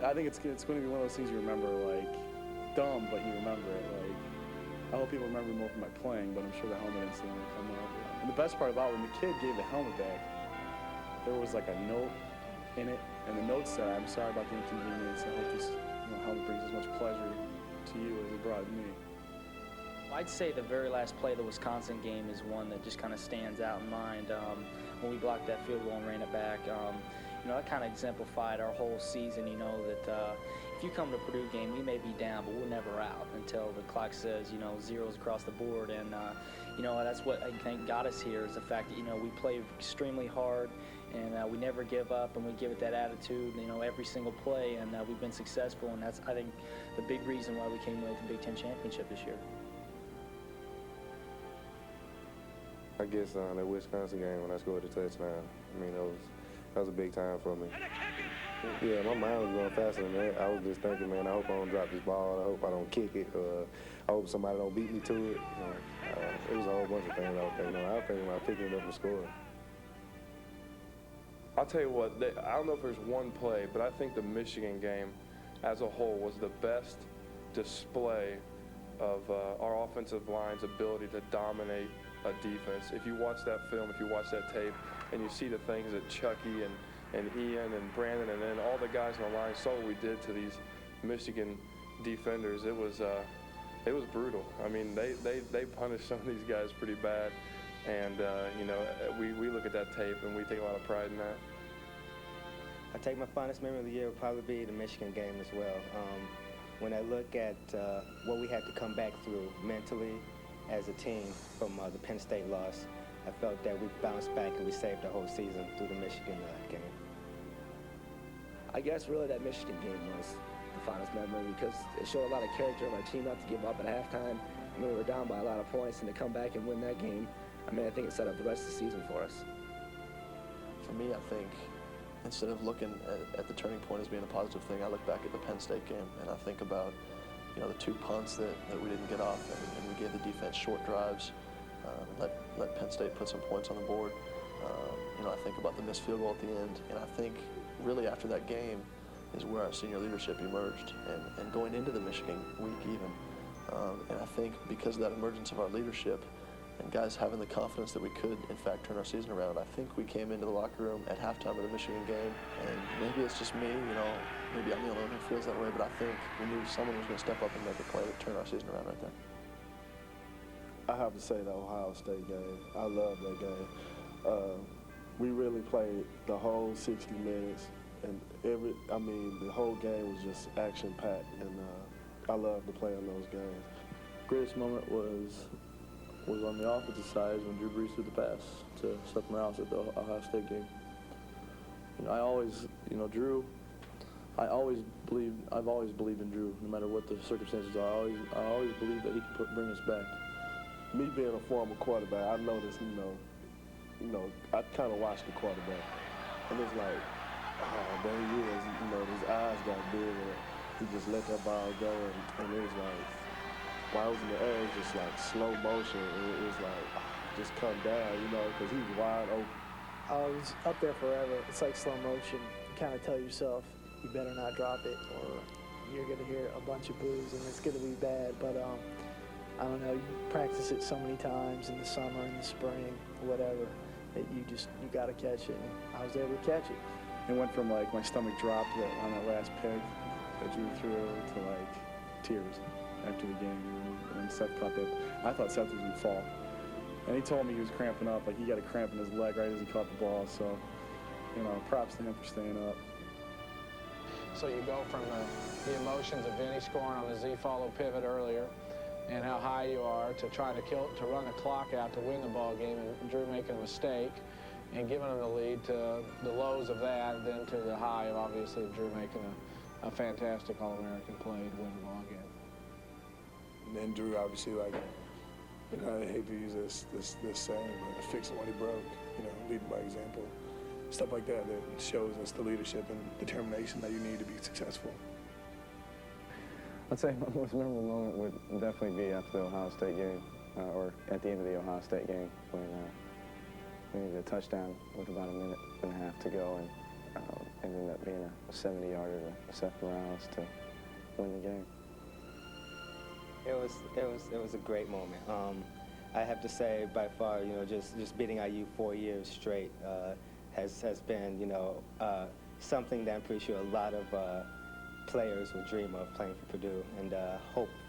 Speaker 23: I think it's going to be one of those things you remember, like, dumb, but you remember it. Like, I hope people remember more from my playing, but I'm sure the helmet incident will come up. And the best part about when the kid gave the helmet back, there was like a note in it, and the note said, "I'm sorry about the inconvenience. I hope this helmet brings as much pleasure to you as it brought me."
Speaker 15: I'd say the very last play of the Wisconsin game is one that just kind of stands out in mind. When we blocked that field goal and ran it back, that kind of exemplified our whole season. That if you come to a Purdue game, we may be down, but we're never out until the clock says, zeros across the board. And, that's what I think got us here is the fact that, we play extremely hard and we never give up and we give it that attitude, every single play. And we've been successful. And that's, I think, the big reason why we came away with the Big Ten championship this year.
Speaker 1: I guess the Wisconsin game when I scored the touchdown, that was a big time for me. Yeah, my mind was going faster than that. I was just thinking, man, I hope I don't drop this ball. I hope I don't kick it. I hope somebody don't beat me to it. It was a whole bunch of things I was thinking on. I was thinking about picking it up and scoring.
Speaker 16: I'll tell you what, I don't know if there's one play, but I think the Michigan game as a whole was the best display of our offensive line's ability to dominate a defense. If you watch that film, if you watch that tape, and you see the things that Chucky and Ian and Brandon and then all the guys on the line saw what we did to these Michigan defenders, it was brutal. They punished some of these guys pretty bad, and we look at that tape and we take a lot of pride in that.
Speaker 5: I take my fondest memory of the year would probably be the Michigan game as well. When I look at what we had to come back through mentally as a team from the Penn State loss, I felt that we bounced back and we saved the whole season through the Michigan game.
Speaker 6: I guess really that Michigan game was the fondest memory because it showed a lot of character of our team not to give up at halftime. We were down by a lot of points, and to come back and win that game, I think it set up the rest of the season for us.
Speaker 10: For me, I think instead of looking at the turning point as being a positive thing, I look back at the Penn State game and I think about the 2 punts that we didn't get off, and we gave the defense short drives, let Penn State put some points on the board. I think about the missed field goal at the end, and I think really after that game is where our senior leadership emerged, and going into the Michigan week even. And I think because of that emergence of our leadership and guys having the confidence that we could, in fact, turn our season around, I think we came into the locker room at halftime of the Michigan game, and maybe it's just me, maybe I'm the only one who feels that way, but I think we knew someone was going to step up and make a play to turn our season around right there.
Speaker 23: I have to say the Ohio State game. I love that game. We really played the whole 60 minutes, and the whole game was just action-packed, and I love to play on those games.
Speaker 25: Greatest moment was on the offensive side when Drew Brees threw the pass to Seth Morales at the Ohio State game. I always, Drew. I've always believed in Drew, no matter what the circumstances are. I always believe that he can bring us back.
Speaker 23: Me being a former quarterback, I noticed, I kind of watched the quarterback, and it's like, oh, there he is. His eyes got big, and he just let that ball go, and it was like, while I was in the air, it was just like slow motion, and it was like, just come down, because he was wide open.
Speaker 26: I was up there forever. It's like slow motion. You kind of tell yourself, you better not drop it, or you're going to hear a bunch of boos, and it's going to be bad. But I don't know, you practice it so many times in the summer, in the spring, whatever, that you got to catch it. And I was able to catch it.
Speaker 23: It went from like my stomach dropped on that last pick that Drew threw to like tears after the game. When Seth caught that, I thought Seth was going to fall. And he told me he was cramping up, like he got a cramp in his leg right as he caught the ball. So, props to him for staying up.
Speaker 7: So you go from the emotions of Vinny scoring on the Z-follow pivot earlier and how high you are to trying to run the clock out to win the ball game, and Drew making a mistake and giving him the lead, to the lows of that, then to the high of obviously Drew making a fantastic All-American play to win the ball game.
Speaker 23: And then Drew obviously I hate to use this saying, but fixing what he broke, leading by example. Stuff like that shows us the leadership and determination that you need to be successful.
Speaker 27: I'd say my most memorable moment would definitely be after the Ohio State game, or at the end of the Ohio State game when we needed a touchdown with about a minute and a half to go, and
Speaker 3: ended up being a 70-yarder to Seth Morales to win the game.
Speaker 5: It was a great moment. I have to say, by far, just beating IU 4 years straight has been, something that I'm pretty sure a lot of players would dream of playing for Purdue, and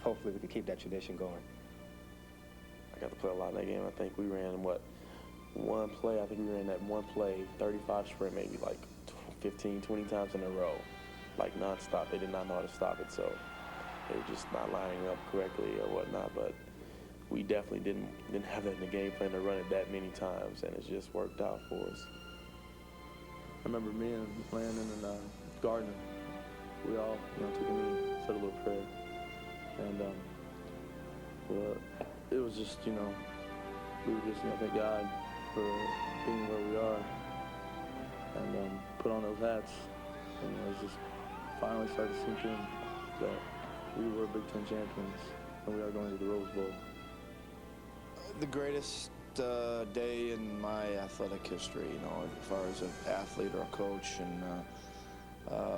Speaker 5: hopefully we can keep that tradition going.
Speaker 21: I got to play a lot in that game. I think we ran, one play? I think we ran that one play, 35 sprint, maybe like 15, 20 times in a row, like nonstop. They did not know how to stop it, so they were just not lining up correctly or whatnot. But we definitely didn't have that in the game plan to run it that many times, and it just worked out for us.
Speaker 25: I remember me and Landon and Gardner, we all, took a knee, said a little prayer, and it was just, we would just, thank God for being where we are, and put on those hats, and it was just finally started to sink in that we were Big Ten champions, and we are going to the Rose Bowl.
Speaker 4: The greatest day in my athletic history, as far as an athlete or a coach, and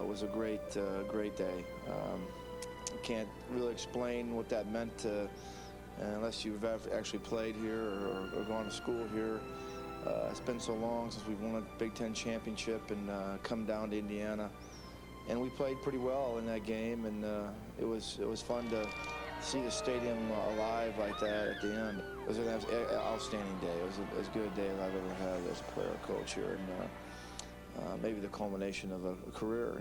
Speaker 4: it was a great day. I can't really explain what that meant unless you've actually played here or gone to school here. It's been so long since we've won a Big Ten championship and come down to Indiana, and we played pretty well in that game, and it was fun to see the stadium alive like that at the end. It was an outstanding day. It was as good a day as I've ever had as a player or coach here, and maybe the culmination of a career.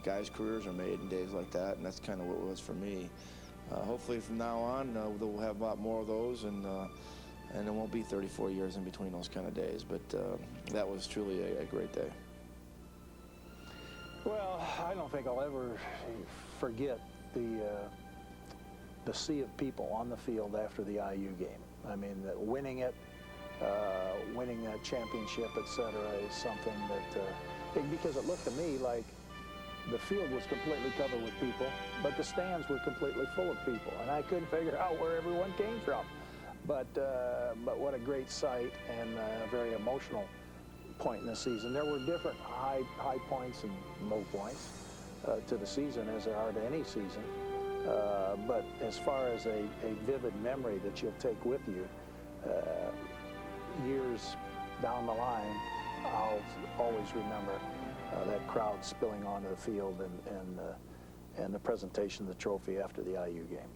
Speaker 4: Guys' careers are made in days like that, and that's kind of what it was for me. Hopefully from now on, we'll have a lot more of those, and it won't be 34 years in between those kind of days, but that was truly a great day.
Speaker 2: Well, I don't think I'll ever forget the sea of people on the field after the IU game. I mean, winning it, winning that championship, etc., is something that, because it looked to me like the field was completely covered with people, but the stands were completely full of people, and I couldn't figure out where everyone came from. But what a great sight, and a very emotional point in the season. There were different high points and low points to the season, as there are to any season. But as far as a vivid memory that you'll take with you, years down the line, I'll always remember that crowd spilling onto the field and the presentation of the trophy after the IU game.